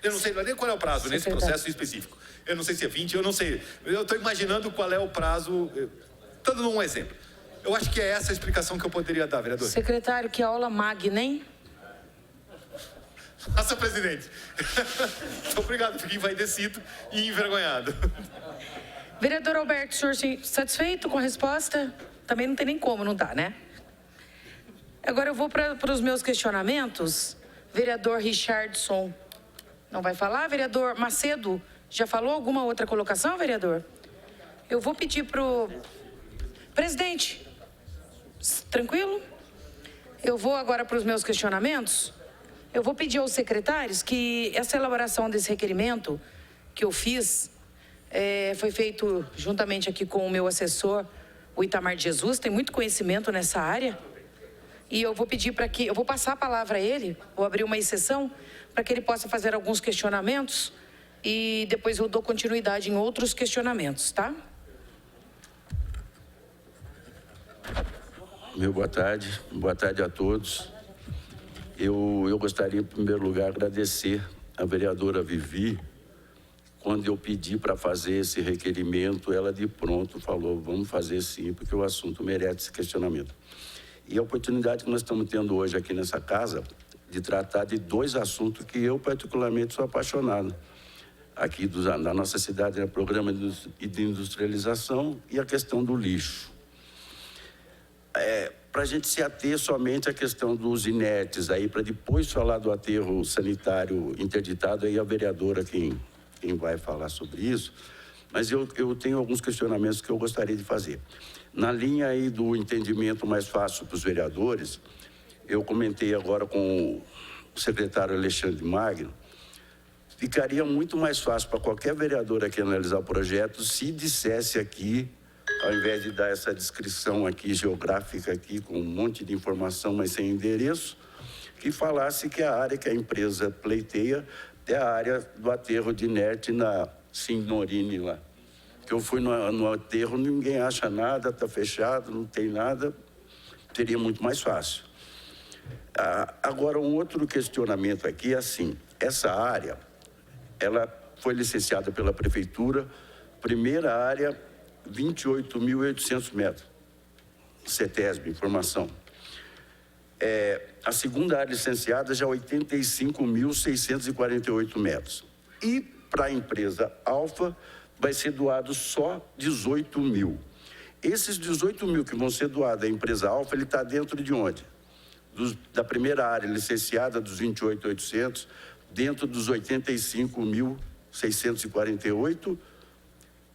Eu não sei nem qual é o prazo nesse processo específico. Eu não sei se é 20, eu não sei. Eu estou imaginando qual é o prazo. Estou dando um exemplo. Eu acho que é essa a explicação que eu poderia dar, vereador. Secretário, que aula magna, hein? Nossa, presidente. Muito obrigado, fiquei envaidecido e envergonhado. Vereador Alberto, o senhor satisfeito com a resposta? Também não tem nem como, não dá, né? Agora eu vou para os meus questionamentos. Vereador Richardson. Não vai falar? Vereador Macedo, já falou alguma outra colocação, vereador? Eu vou pedir para o presidente. Tranquilo? Eu vou agora para os meus questionamentos. Eu vou pedir aos secretários que essa elaboração desse requerimento que eu fiz foi feito juntamente aqui com o meu assessor, o Itamar de Jesus, tem muito conhecimento nessa área. E eu vou pedir para que, eu vou passar a palavra a ele, vou abrir uma exceção, para que ele possa fazer alguns questionamentos e depois eu dou continuidade em outros questionamentos, tá? Boa tarde a todos. Eu gostaria, em primeiro lugar, agradecer a vereadora Vivi. Quando eu pedi para fazer esse requerimento, ela de pronto falou, vamos fazer sim, porque o assunto merece esse questionamento. E a oportunidade que nós estamos tendo hoje aqui nessa casa, de tratar de 2 assuntos que eu particularmente sou apaixonado. Aqui na nossa cidade, é o programa de industrialização e a questão do lixo. Para a gente se ater somente à questão dos inertes, aí para depois falar do aterro sanitário interditado, aí a vereadora quem vai falar sobre isso, mas eu tenho alguns questionamentos que eu gostaria de fazer. Na linha aí do entendimento mais fácil para os vereadores, eu comentei agora com o secretário Alexandre Magno, ficaria muito mais fácil para qualquer vereador aqui analisar o projeto se dissesse aqui, ao invés de dar essa descrição aqui geográfica aqui com um monte de informação, mas sem endereço, que falasse que a área que a empresa pleiteia é a área do aterro de inerte na Signorini lá. Que eu fui no aterro, ninguém acha nada, está fechado, não tem nada, seria muito mais fácil. Agora, um outro questionamento aqui é assim, essa área, ela foi licenciada pela prefeitura, primeira área, 28.800 metros, CETESB, informação. A segunda área licenciada já 85.648 metros. E para a empresa Alfa, vai ser doado só 18 mil. Esses 18 mil que vão ser doados à empresa Alfa, ele está dentro de onde? Da primeira área licenciada, dos 28.800, dentro dos 85.648,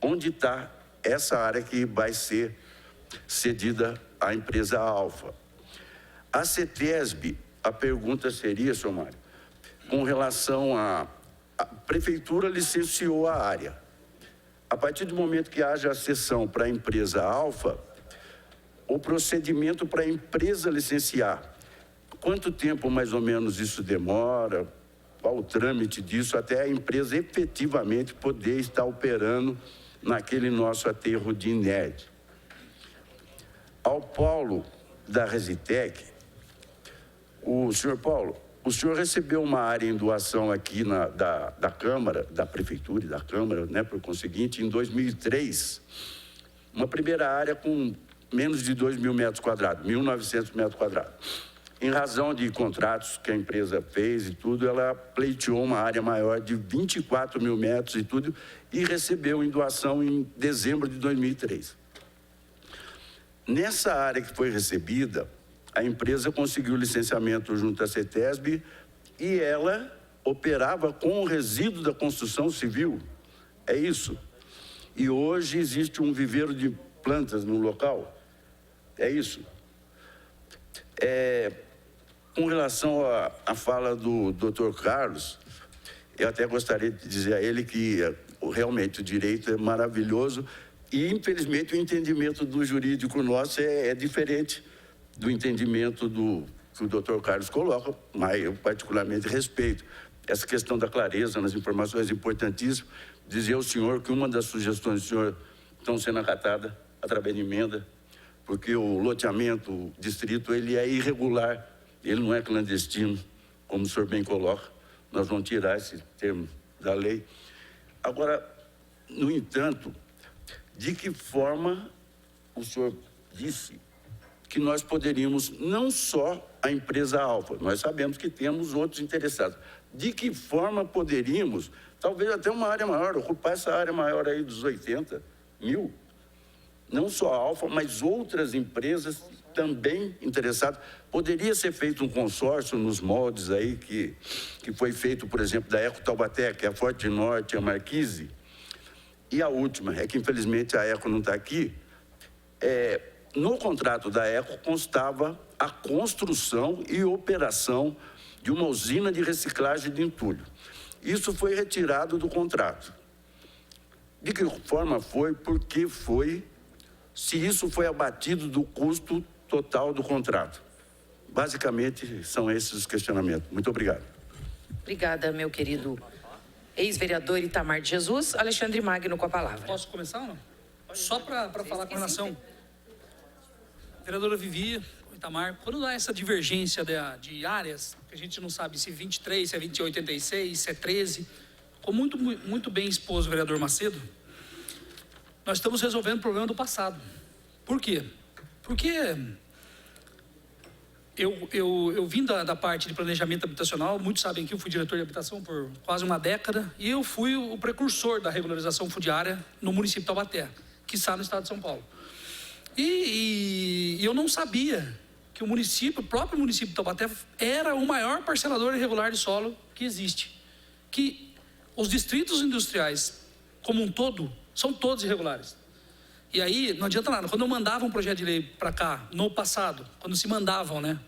onde está essa área que vai ser cedida a empresa Alfa. A CETESB, a pergunta seria, senhor Mário, com relação a prefeitura licenciou a área. A partir do momento que haja a cessão para a empresa Alfa, o procedimento para a empresa licenciar, quanto tempo mais ou menos isso demora? Qual o trâmite disso até a empresa efetivamente poder estar operando naquele nosso aterro de inerte? Ao Paulo da Resitec, o senhor Paulo, o senhor recebeu uma área em doação aqui da Câmara, da Prefeitura e da Câmara, né, por conseguinte, em 2003, uma primeira área com menos de 2.000 metros quadrados, 1.900 metros quadrados. Em razão de contratos que a empresa fez e tudo, ela pleiteou uma área maior de 24.000 metros e tudo, e recebeu em doação em dezembro de 2003. Nessa área que foi recebida, a empresa conseguiu licenciamento junto à CETESB e ela operava com o resíduo da construção civil. É isso. E hoje existe um viveiro de plantas no local. É isso. Com relação à fala do Dr. Carlos, eu até gostaria de dizer a ele que realmente o direito é maravilhoso e, infelizmente, o entendimento do jurídico nosso é diferente do entendimento que o Dr. Carlos coloca, mas eu particularmente respeito. Essa questão da clareza nas informações é importantíssima. Dizer ao senhor que uma das sugestões do senhor estão sendo acatadas através de emenda, porque o loteamento, o distrito, ele é irregular, ele não é clandestino, como o senhor bem coloca. Nós vamos tirar esse termo da lei. Agora, no entanto, de que forma o senhor disse que nós poderíamos, não só a empresa Alfa, nós sabemos que temos outros interessados, de que forma poderíamos, talvez até uma área maior, ocupar essa área maior aí dos 80 mil, não só a Alfa, mas outras empresas também interessadas. Poderia ser feito um consórcio nos moldes aí que foi feito, por exemplo, da Eco Taubaté, que é a Forte Norte, a Marquise. E a última, é que infelizmente a Eco não está aqui, no contrato da Eco constava a construção e operação de uma usina de reciclagem de entulho. Isso foi retirado do contrato. De que forma foi, por que foi, se isso foi abatido do custo total do contrato? Basicamente, são esses os questionamentos. Muito obrigado. Obrigada, meu querido ex-vereador Itamar de Jesus. Alexandre Magno com a palavra. Posso começar ou não? Só para falar com relação... Vereadora Vivi, Itamar, quando dá essa divergência de áreas, que a gente não sabe se 23, se é 2086, se é 13, como muito bem expôs o vereador Macedo, nós estamos resolvendo o problema do passado. Por quê? Porque eu vim da parte de planejamento habitacional, muitos sabem que eu fui diretor de habitação por quase uma década, e eu fui o precursor da regularização fundiária no município de Taubaté, que está no estado de São Paulo. E eu não sabia que o próprio município de Taubaté era o maior parcelador irregular de solo que existe. Que os distritos industriais, como um todo, são todos irregulares. E aí, não adianta nada. Quando eu mandava um projeto de lei para cá, no passado, quando se mandavam, né?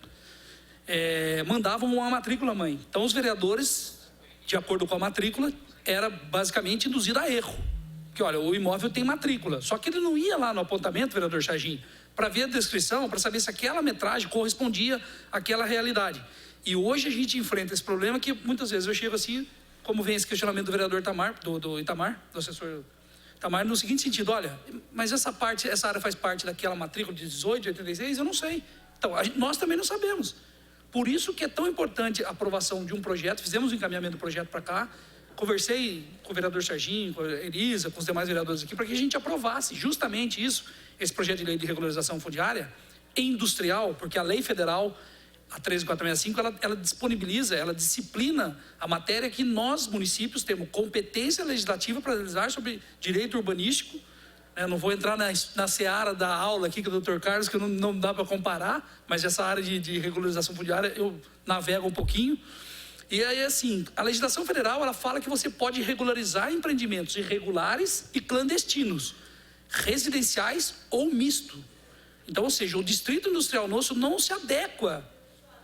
Mandavam uma matrícula-mãe. Então, os vereadores, de acordo com a matrícula, era basicamente induzido a erro. Que, olha, o imóvel tem matrícula. Só que ele não ia lá no apontamento, vereador Sarginho, para ver a descrição, para saber se aquela metragem correspondia àquela realidade. E hoje a gente enfrenta esse problema que muitas vezes eu chego assim, como vem esse questionamento do vereador do Itamar, do assessor Itamar, no seguinte sentido: olha, mas essa área faz parte daquela matrícula de 18, de 86? Eu não sei. Então, nós também não sabemos. Por isso que é tão importante a aprovação de um projeto. Fizemos o encaminhamento do projeto para cá. Conversei com o vereador Sarginho, com a Elisa, com os demais vereadores aqui, para que a gente aprovasse justamente isso, esse projeto de lei de regularização fundiária industrial, porque a lei federal, a 13465, ela disponibiliza, ela disciplina a matéria que nós, municípios, temos competência legislativa para realizar sobre direito urbanístico. Não vou entrar na seara da aula aqui com o Dr. Carlos, que não dá para comparar, mas essa área de regularização fundiária eu navego um pouquinho. E aí, assim, a legislação federal, ela fala que você pode regularizar empreendimentos irregulares e clandestinos, residenciais ou misto. Então, ou seja, o distrito industrial nosso não se adequa.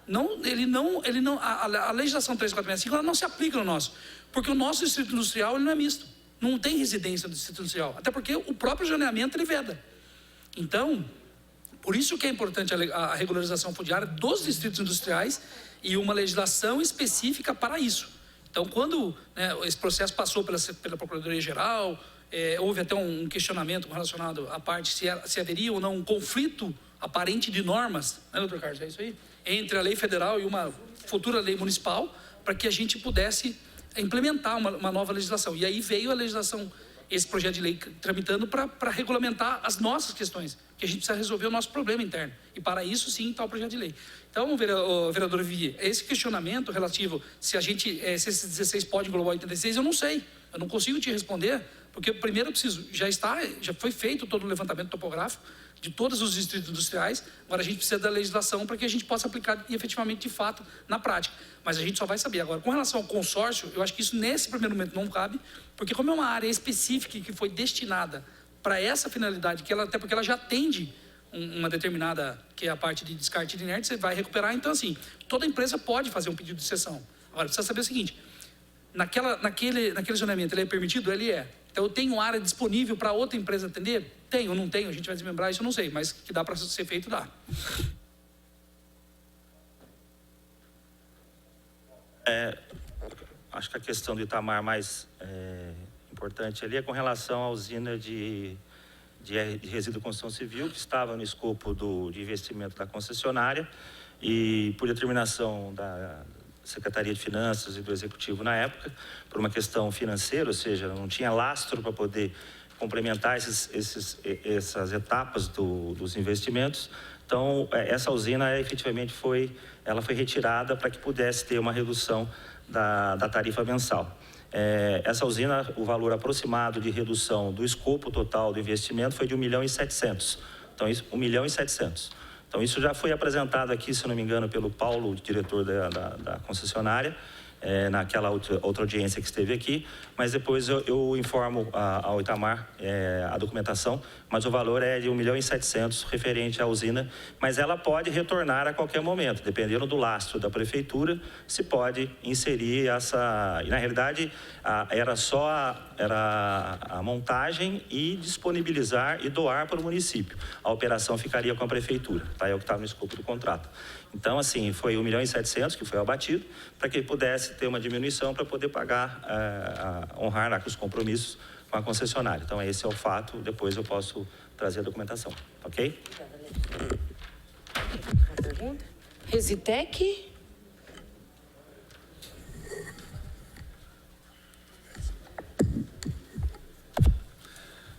A legislação 3465 ela não se aplica no nosso. Porque o nosso distrito industrial ele não é misto. Não tem residência no distrito industrial. Até porque o próprio zoneamento ele veda. Então, por isso que é importante a regularização fundiária dos distritos industriais e uma legislação específica para isso. Então, quando esse processo passou pela Procuradoria-Geral, houve até um questionamento relacionado à parte se haveria ou não um conflito aparente de normas, né, doutor Carlos, é isso aí? Entre a lei federal e uma futura lei municipal, para que a gente pudesse implementar uma nova legislação. E aí veio a legislação, esse projeto de lei tramitando para regulamentar as nossas questões, que a gente precisa resolver o nosso problema interno. E para isso, sim, está o projeto de lei. Então, vereador Vivi, esse questionamento relativo se se esses 16 podem englobar 86, eu não sei. Eu não consigo te responder, porque primeiro eu preciso, já foi feito todo o levantamento topográfico de todos os distritos industriais, agora a gente precisa da legislação para que a gente possa aplicar efetivamente, de fato, na prática. Mas a gente só vai saber. Agora, com relação ao consórcio, eu acho que isso nesse primeiro momento não cabe, porque como é uma área específica que foi destinada para essa finalidade, até porque ela já atende uma determinada, que é a parte de descarte de inertes, você vai recuperar. Então, assim, toda empresa pode fazer um pedido de cessão. Agora, precisa saber o seguinte, naquele zoneamento, ele é permitido? Ele é. Então, eu tenho área disponível para outra empresa atender? Tenho ou não tenho? A gente vai desmembrar isso, eu não sei, mas que dá para ser feito, dá. Acho que a questão do Itamar mais importante ali é com relação à usina de resíduo de construção civil, que estava no escopo de investimento da concessionária e por determinação da Secretaria de Finanças e do Executivo na época, por uma questão financeira, ou seja, não tinha lastro para poder complementar essas etapas dos investimentos. Então, essa usina efetivamente foi retirada para que pudesse ter uma redução da tarifa mensal. Essa usina, o valor aproximado de redução do escopo total do investimento foi de 1.700.000. Então, isso, 1.700.000. Então, isso já foi apresentado aqui, se não me engano, pelo Paulo, diretor da concessionária, naquela outra audiência que esteve aqui, mas depois eu informo ao Itamar a documentação, mas o valor é de 1.700.000 referente à usina, mas ela pode retornar a qualquer momento, dependendo do lastro da prefeitura, se pode inserir e na realidade era a montagem e disponibilizar e doar para o município. A operação ficaria com a prefeitura, tá? É o que está no escopo do contrato. Então, assim, foi 1.700.000 que foi abatido, para que ele pudesse ter uma diminuição para poder pagar, honrar lá com os compromissos com a concessionária. Então, esse é o fato, depois eu posso trazer a documentação, ok? Pergunta? Resitec?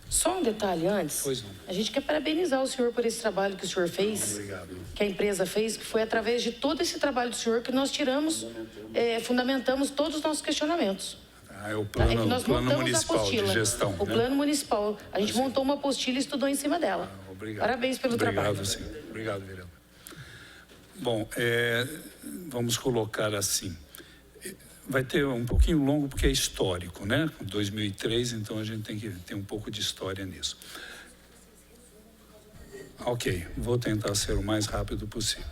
Só um detalhe antes. Pois não. A gente quer parabenizar o senhor por esse trabalho que o senhor fez. Obrigado. Que a empresa fez, que foi através de todo esse trabalho do senhor que nós fundamentamos todos os nossos questionamentos. É o plano, nós plano montamos municipal a apostila, de gestão. O plano municipal. A gente montou uma apostila e estudou em cima dela. Obrigado. Parabéns pelo trabalho. Obrigado, sim. Obrigado, vereador. Bom, vamos colocar assim. Vai ter um pouquinho longo porque é histórico, né? 2003, então a gente tem que ter um pouco de história nisso. Ok, vou tentar ser o mais rápido possível.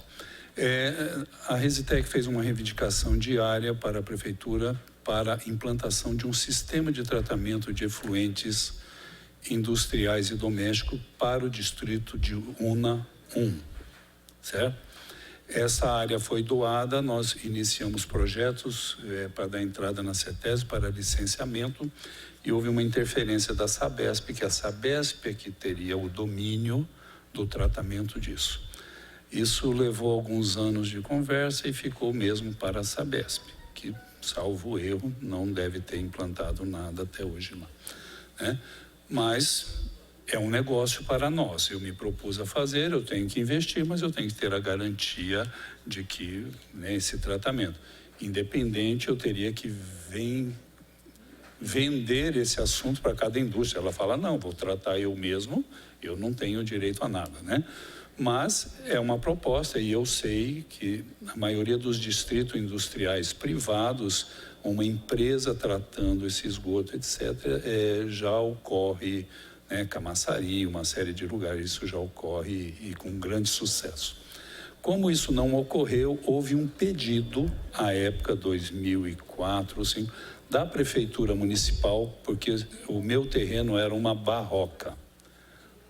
A Resitec fez uma reivindicação diária para a prefeitura para a implantação de um sistema de tratamento de efluentes industriais e domésticos para o distrito de UNA 1, certo? Essa área foi doada, nós iniciamos projetos para dar entrada na CETES para licenciamento e houve uma interferência da Sabesp, que a Sabesp é que teria o domínio do tratamento disso. Isso levou alguns anos de conversa e ficou mesmo para a Sabesp, que, salvo erro, não deve ter implantado nada até hoje lá, né? Mas é um negócio para nós. Eu me propus a fazer, eu tenho que investir, mas eu tenho que ter a garantia de que, né, esse tratamento. Independente, eu teria que vender esse assunto para cada indústria. Ela fala, não, vou tratar eu mesmo, eu não tenho direito a nada, né? Mas é uma proposta e eu sei que a maioria dos distritos industriais privados, uma empresa tratando esse esgoto, etc., já ocorre né? Camaçari, uma série de lugares, isso já ocorre e com grande sucesso. Como isso não ocorreu, houve um pedido, à época, 2004 ou 2005, da Prefeitura Municipal, porque o meu terreno era uma barroca.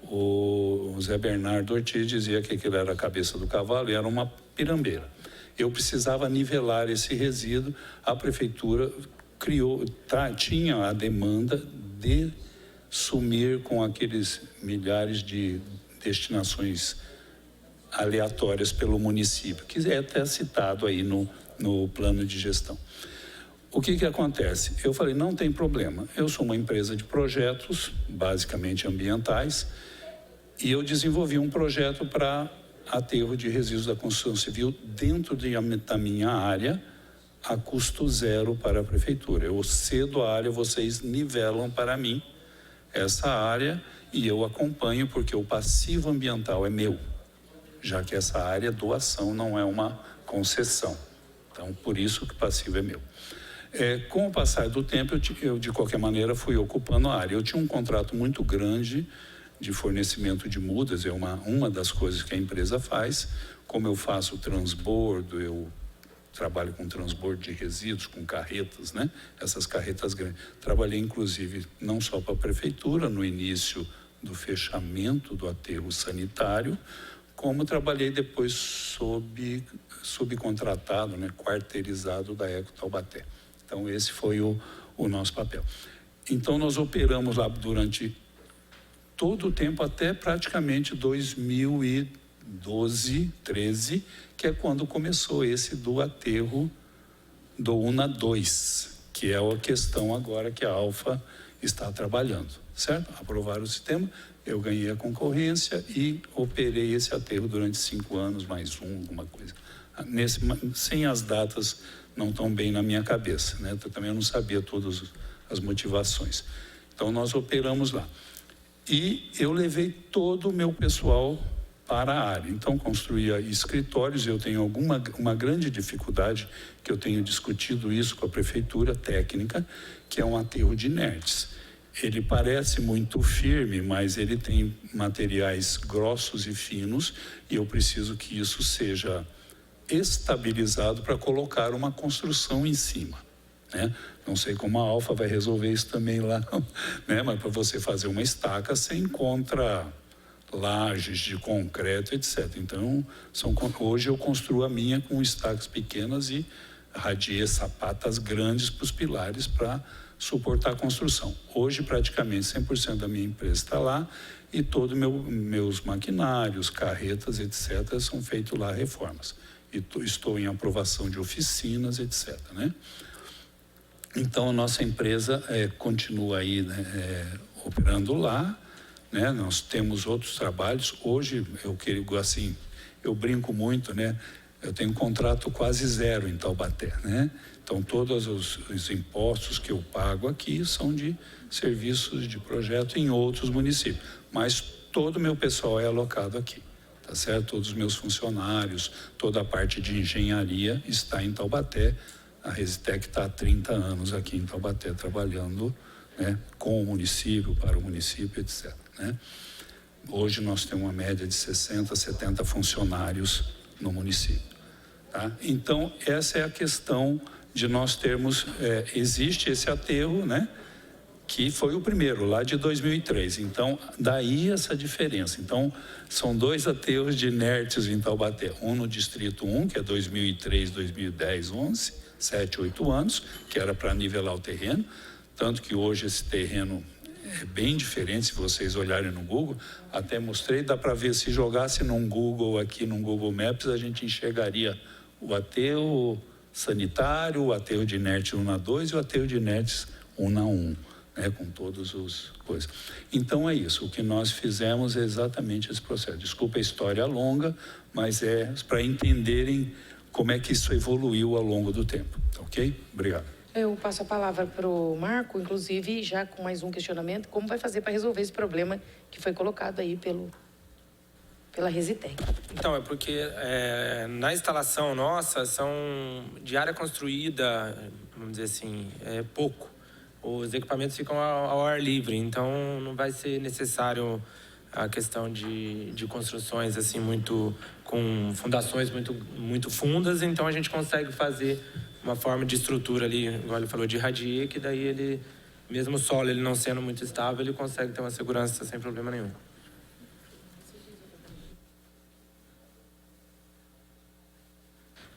O Zé Bernardo Ortiz dizia que aquilo era a cabeça do cavalo e era uma pirambeira. Eu precisava nivelar esse resíduo, a Prefeitura tinha a demanda de sumir com aqueles milhares de destinações aleatórias pelo município, que é até citado aí no plano de gestão. O que acontece? Eu falei, não tem problema, eu sou uma empresa de projetos, basicamente ambientais, e eu desenvolvi um projeto para aterro de resíduos da construção civil dentro da minha área, a custo zero para a prefeitura. Eu cedo a área, vocês nivelam para mim essa área e eu acompanho, porque o passivo ambiental é meu, já que essa área é doação, não é uma concessão. Então, por isso que o passivo é meu. Com o passar do tempo, eu de qualquer maneira fui ocupando a área. Eu tinha um contrato muito grande de fornecimento de mudas, é uma das coisas que a empresa faz. Como eu faço transbordo, eu trabalho com transbordo de resíduos, com carretas, né? Essas carretas grandes. Trabalhei, inclusive, não só para a prefeitura, no início do fechamento do aterro sanitário, como trabalhei depois subcontratado, né? Quarteirizado da Eco Taubaté. Então, esse foi o nosso papel. Então, nós operamos lá durante todo o tempo, até praticamente 2012, 13, que é quando começou esse do aterro do UNA 2, que é a questão agora que a Alfa está trabalhando, certo? Aprovaram o sistema, eu ganhei a concorrência e operei esse aterro durante 5 anos, mais alguma coisa. Sem as datas não estão bem na minha cabeça, né? Eu também não sabia todas as motivações. Então, nós operamos lá. E eu levei todo o meu pessoal para a área. Então, construía escritórios. Eu tenho uma grande dificuldade, que eu tenho discutido isso com a prefeitura técnica, que é um aterro de inertes. Ele parece muito firme, mas ele tem materiais grossos e finos, e eu preciso que isso seja estabilizado para colocar uma construção em cima, né? Não sei como a Alfa vai resolver isso também lá, né? Mas para você fazer uma estaca, você encontra lajes de concreto, etc. Então, hoje eu construo a minha com estacas pequenas e radiei sapatas grandes para os pilares para suportar a construção. Hoje, praticamente 100% da minha empresa está lá e todos meus maquinários, carretas, etc., são feitos lá reformas. E estou em aprovação de oficinas, etc., né? Então, a nossa empresa continua aí, né, operando lá, né? Nós temos outros trabalhos. Hoje, eu brinco muito, né? Eu tenho um contrato quase zero em Taubaté, né? Então, todos os impostos que eu pago aqui são de serviços de projeto em outros municípios. Mas todo o meu pessoal é alocado aqui, tá certo? Todos os meus funcionários, toda a parte de engenharia está em Taubaté. A Resitec está há 30 anos aqui em Taubaté trabalhando, né, com o município, para o município, etc., né? Hoje nós temos uma média de 60, 70 funcionários no município, tá? Então, essa é a questão de nós termos... existe esse aterro, né, que foi o primeiro, lá de 2003. Então, daí essa diferença. Então, são 2 aterros de inertes em Taubaté. Um no Distrito 1, que é 2003, 2010, 11, 7, 8 anos, que era para nivelar o terreno. Tanto que hoje esse terreno é bem diferente, se vocês olharem no Google. Até mostrei, dá para ver, se jogasse num Google aqui, num Google Maps, a gente enxergaria o aterro sanitário, o aterro de inertes 1 a 2 e o aterro de inertes 1 a 1. Né, com todas as coisas. Então, é isso. O que nós fizemos é exatamente esse processo. Desculpa a história longa, mas é para entenderem como é que isso evoluiu ao longo do tempo. Ok? Obrigado. Eu passo a palavra para o Marco, inclusive, já com mais um questionamento. Como vai fazer para resolver esse problema que foi colocado aí pela Resitec? Então, é porque na instalação nossa, são de área construída, vamos dizer assim, pouco. os equipamentos ficam ao ar livre, então não vai ser necessário a questão de construções assim com fundações muito fundas, então a gente consegue fazer uma forma de estrutura ali, igual ele falou, de radier, que daí ele, mesmo o solo ele não sendo muito estável, ele consegue ter uma segurança sem problema nenhum.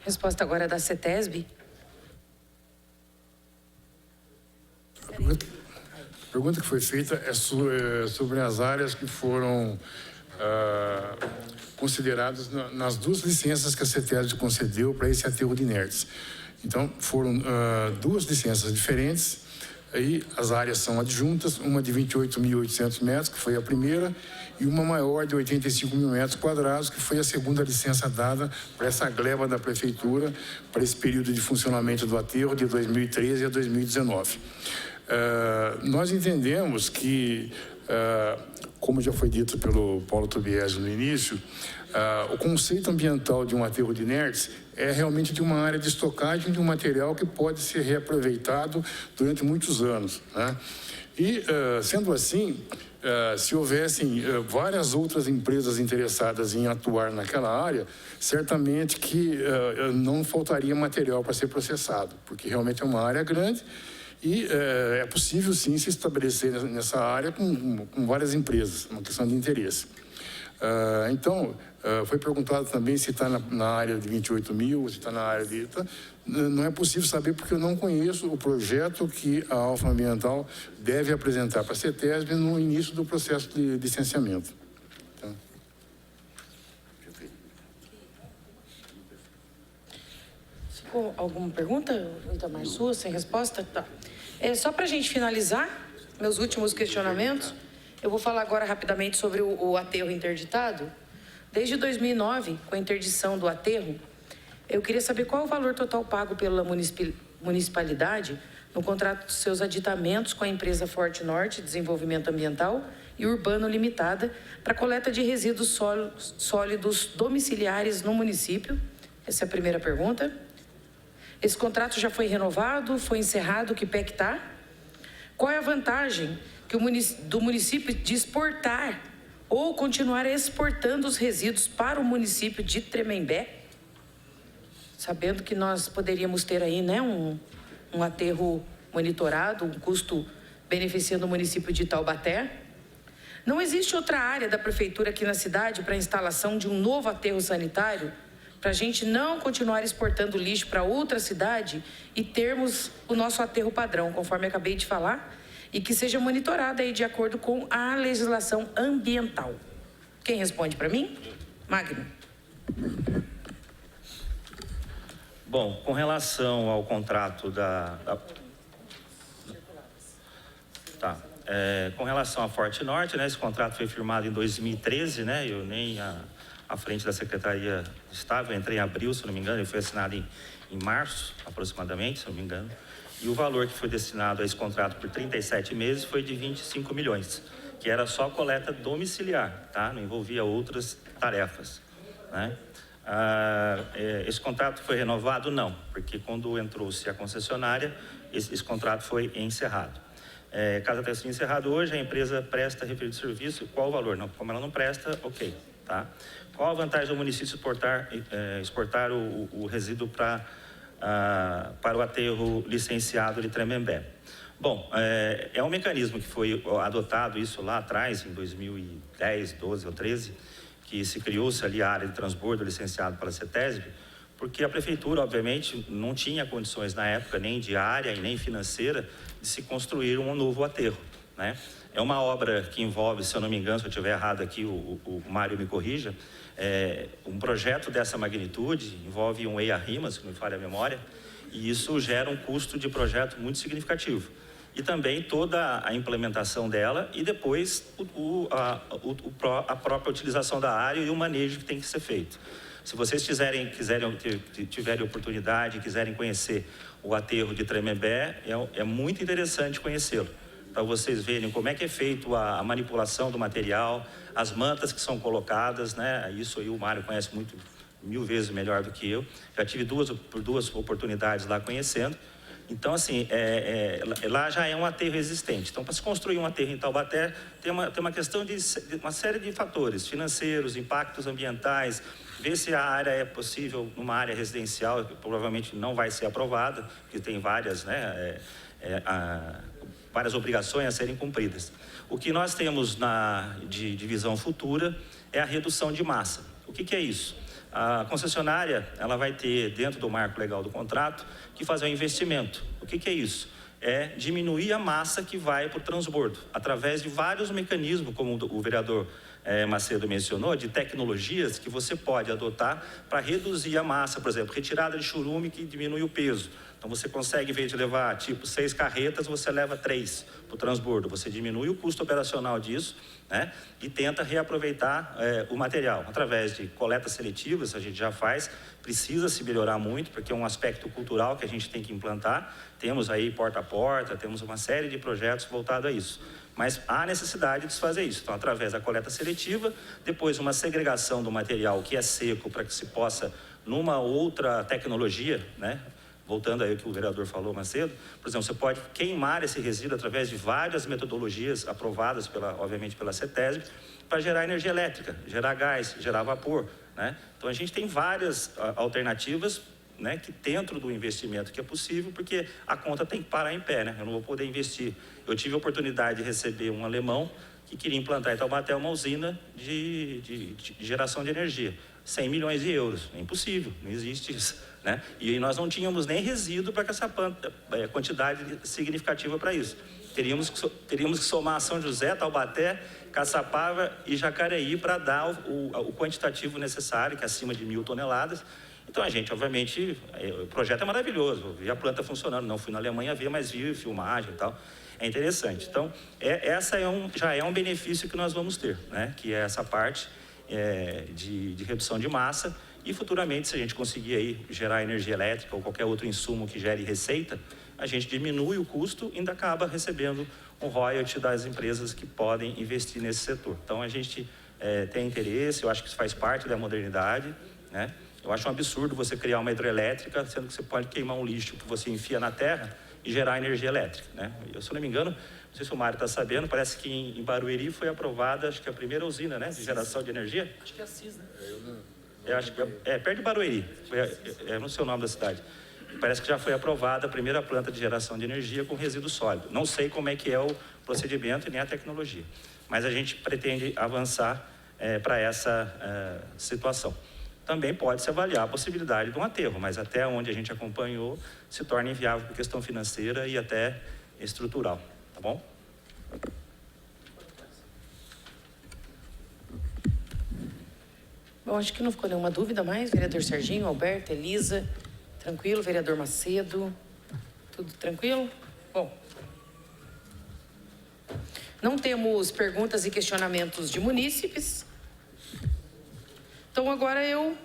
Resposta agora da CETESB. A pergunta que foi feita é sobre as áreas que foram consideradas nas duas licenças que a CETESB concedeu para esse aterro de inertes. Então, foram duas licenças diferentes. Aí as áreas são adjuntas, uma de 28.800 metros, que foi a primeira, e uma maior de 85 mil metros quadrados, que foi a segunda licença dada para essa gleba da prefeitura, para esse período de funcionamento do aterro de 2013 a 2019. Nós entendemos que, como já foi dito pelo Paulo Tobiasi no início, o conceito ambiental de um aterro de inertes é realmente de uma área de estocagem de um material que pode ser reaproveitado durante muitos anos, né? E, sendo assim, se houvessem várias outras empresas interessadas em atuar naquela área, certamente que não faltaria material para ser processado, porque realmente é uma área grande e é possível, sim, se estabelecer nessa área com várias empresas, uma questão de interesse. Então, foi perguntado também se está na área de 28 mil, se está na área de... Não é possível saber porque eu não conheço o projeto que a Alfa Ambiental deve apresentar para a CETESB no início do processo de licenciamento. Então... Ficou alguma pergunta, Itamar, sua, sem resposta? Tá. Só para a gente finalizar, meus últimos questionamentos, eu vou falar agora rapidamente sobre o aterro interditado. Desde 2009, com a interdição do aterro, eu queria saber qual o valor total pago pela municipalidade no contrato dos seus aditamentos com a empresa Forte Norte Desenvolvimento Ambiental e Urbano Limitada para coleta de resíduos sólidos domiciliares no município. Essa é a primeira pergunta. Esse contrato já foi renovado? Foi encerrado? Que pé que está? Qual é a vantagem do município de exportar ou continuar exportando os resíduos para o município de Tremembé? Sabendo que nós poderíamos ter aí, né, um aterro monitorado, um custo beneficiando o município de Taubaté. Não existe outra área da prefeitura aqui na cidade para a instalação de um novo aterro sanitário, para a gente não continuar exportando lixo para outra cidade e termos o nosso aterro padrão, conforme acabei de falar, e que seja monitorado aí de acordo com a legislação ambiental. Quem responde para mim? Magno. Bom, com relação ao contrato com relação à Forte Norte, né, esse contrato foi firmado em 2013, né, eu nem à frente da secretaria estava, eu entrei em abril, se não me engano, ele foi assinado em março, aproximadamente, se não me engano, e o valor que foi destinado a esse contrato por 37 meses foi de 25 milhões, que era só coleta domiciliar, tá? Não envolvia outras tarefas, né? Esse contrato foi renovado? Não, porque quando entrou-se a concessionária, esse contrato foi encerrado. Caso tenha sido encerrado hoje, a empresa presta referido serviço, qual o valor? Não, como ela não presta, ok, tá? Qual a vantagem do município exportar o resíduo para o aterro licenciado de Tremembé? Bom, é um mecanismo que foi adotado isso lá atrás, em 2010, 12 ou 13, que se criou-se ali a área de transbordo licenciado pela CETESB, porque a prefeitura, obviamente, não tinha condições na época, nem de área e nem financeira, de se construir um novo aterro, né? É uma obra que envolve, se eu não me engano, se eu estiver errado aqui, o Mário me corrija, um projeto dessa magnitude envolve um EIA-RIMA, se não me falha a memória, e isso gera um custo de projeto muito significativo. E também toda a implementação dela e depois a própria utilização da área e o manejo que tem que ser feito. Se vocês tiverem oportunidade e quiserem conhecer o aterro de Tremembé, é muito interessante conhecê-lo, para vocês verem como é que é feito a manipulação do material, as mantas que são colocadas, né? Isso aí o Mário conhece muito, 1000 vezes melhor do que eu. Já tive duas oportunidades lá conhecendo. Então, assim, lá já é um aterro existente. Então, para se construir um aterro em Taubaté, tem uma questão de uma série de fatores financeiros, impactos ambientais, ver se a área é possível numa área residencial, que provavelmente não vai ser aprovada, porque tem várias, né, várias obrigações a serem cumpridas. O que nós temos de visão futura é a redução de massa. O que é isso? A concessionária, ela vai ter, dentro do marco legal do contrato, que fazer um investimento. O que é isso? É diminuir a massa que vai para o transbordo, através de vários mecanismos, como o vereador Macedo mencionou, de tecnologias que você pode adotar para reduzir a massa, por exemplo, retirada de churume que diminui o peso. Então, você consegue, em vez de levar, tipo, 6 carretas, você leva 3 para o transbordo. Você diminui o custo operacional disso, né? E tenta reaproveitar o material. Através de coletas seletivas, a gente já faz, precisa se melhorar muito, porque é um aspecto cultural que a gente tem que implantar. Temos aí porta a porta, temos uma série de projetos voltados a isso. Mas há necessidade de se fazer isso. Então, através da coleta seletiva, depois uma segregação do material que é seco para que se possa, numa outra tecnologia, né? Voltando aí ao que o vereador falou mais cedo, por exemplo, você pode queimar esse resíduo através de várias metodologias aprovadas, obviamente, pela CETESB, para gerar energia elétrica, gerar gás, gerar vapor, né? Então, a gente tem várias alternativas, né, que dentro do investimento que é possível, porque a conta tem que parar em pé, né? Eu não vou poder investir. Eu tive a oportunidade de receber um alemão que queria implantar em Taubaté uma usina de geração de energia. 100 milhões de euros. É impossível, não existe isso, né? E nós não tínhamos nem resíduo para essa quantidade significativa para isso. Teríamos que somar São José, Taubaté, Caçapava e Jacareí para dar o quantitativo necessário, que é acima de 1.000 toneladas. Então, a gente, obviamente, o projeto é maravilhoso. Eu vi a planta funcionando, não fui na Alemanha ver, mas vi filmagem e tal. É interessante. Então, essa já é um benefício que nós vamos ter, né? Que é essa parte de redução de massa, e futuramente, se a gente conseguir aí gerar energia elétrica ou qualquer outro insumo que gere receita, a gente diminui o custo e ainda acaba recebendo um royalty das empresas que podem investir nesse setor. Então, a gente tem interesse, eu acho que isso faz parte da modernidade, né? Eu acho um absurdo você criar uma hidrelétrica, sendo que você pode queimar um lixo que você enfia na terra e gerar energia elétrica, né? Eu, se eu não me engano, não sei se o Mário está sabendo, parece que em Barueri foi aprovada, acho que a primeira usina, né, de geração de energia. Acho que é a CIS, né? Eu acho que perto de Barueri, não sei o nome da cidade. Parece que já foi aprovada a primeira planta de geração de energia com resíduo sólido. Não sei como é que é o procedimento e nem a tecnologia, mas a gente pretende avançar para essa situação. Também pode-se avaliar a possibilidade de um aterro, mas até onde a gente acompanhou, se torna inviável por questão financeira e até estrutural, tá bom? Bom, acho que não ficou nenhuma dúvida mais. Vereador Serginho, Alberto, Elisa, tranquilo. Vereador Macedo, tudo tranquilo? Bom, não temos perguntas e questionamentos de munícipes. Então, agora eu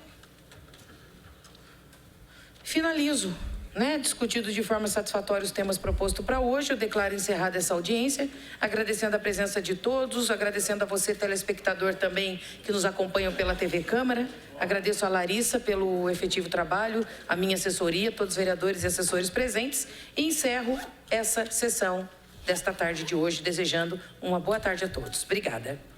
finalizo, né? Discutido de forma satisfatória os temas propostos para hoje, eu declaro encerrada essa audiência, agradecendo a presença de todos, agradecendo a você, telespectador, também, que nos acompanha pela TV Câmara. Agradeço a Larissa pelo efetivo trabalho, a minha assessoria, todos os vereadores e assessores presentes, e encerro essa sessão desta tarde de hoje, desejando uma boa tarde a todos. Obrigada.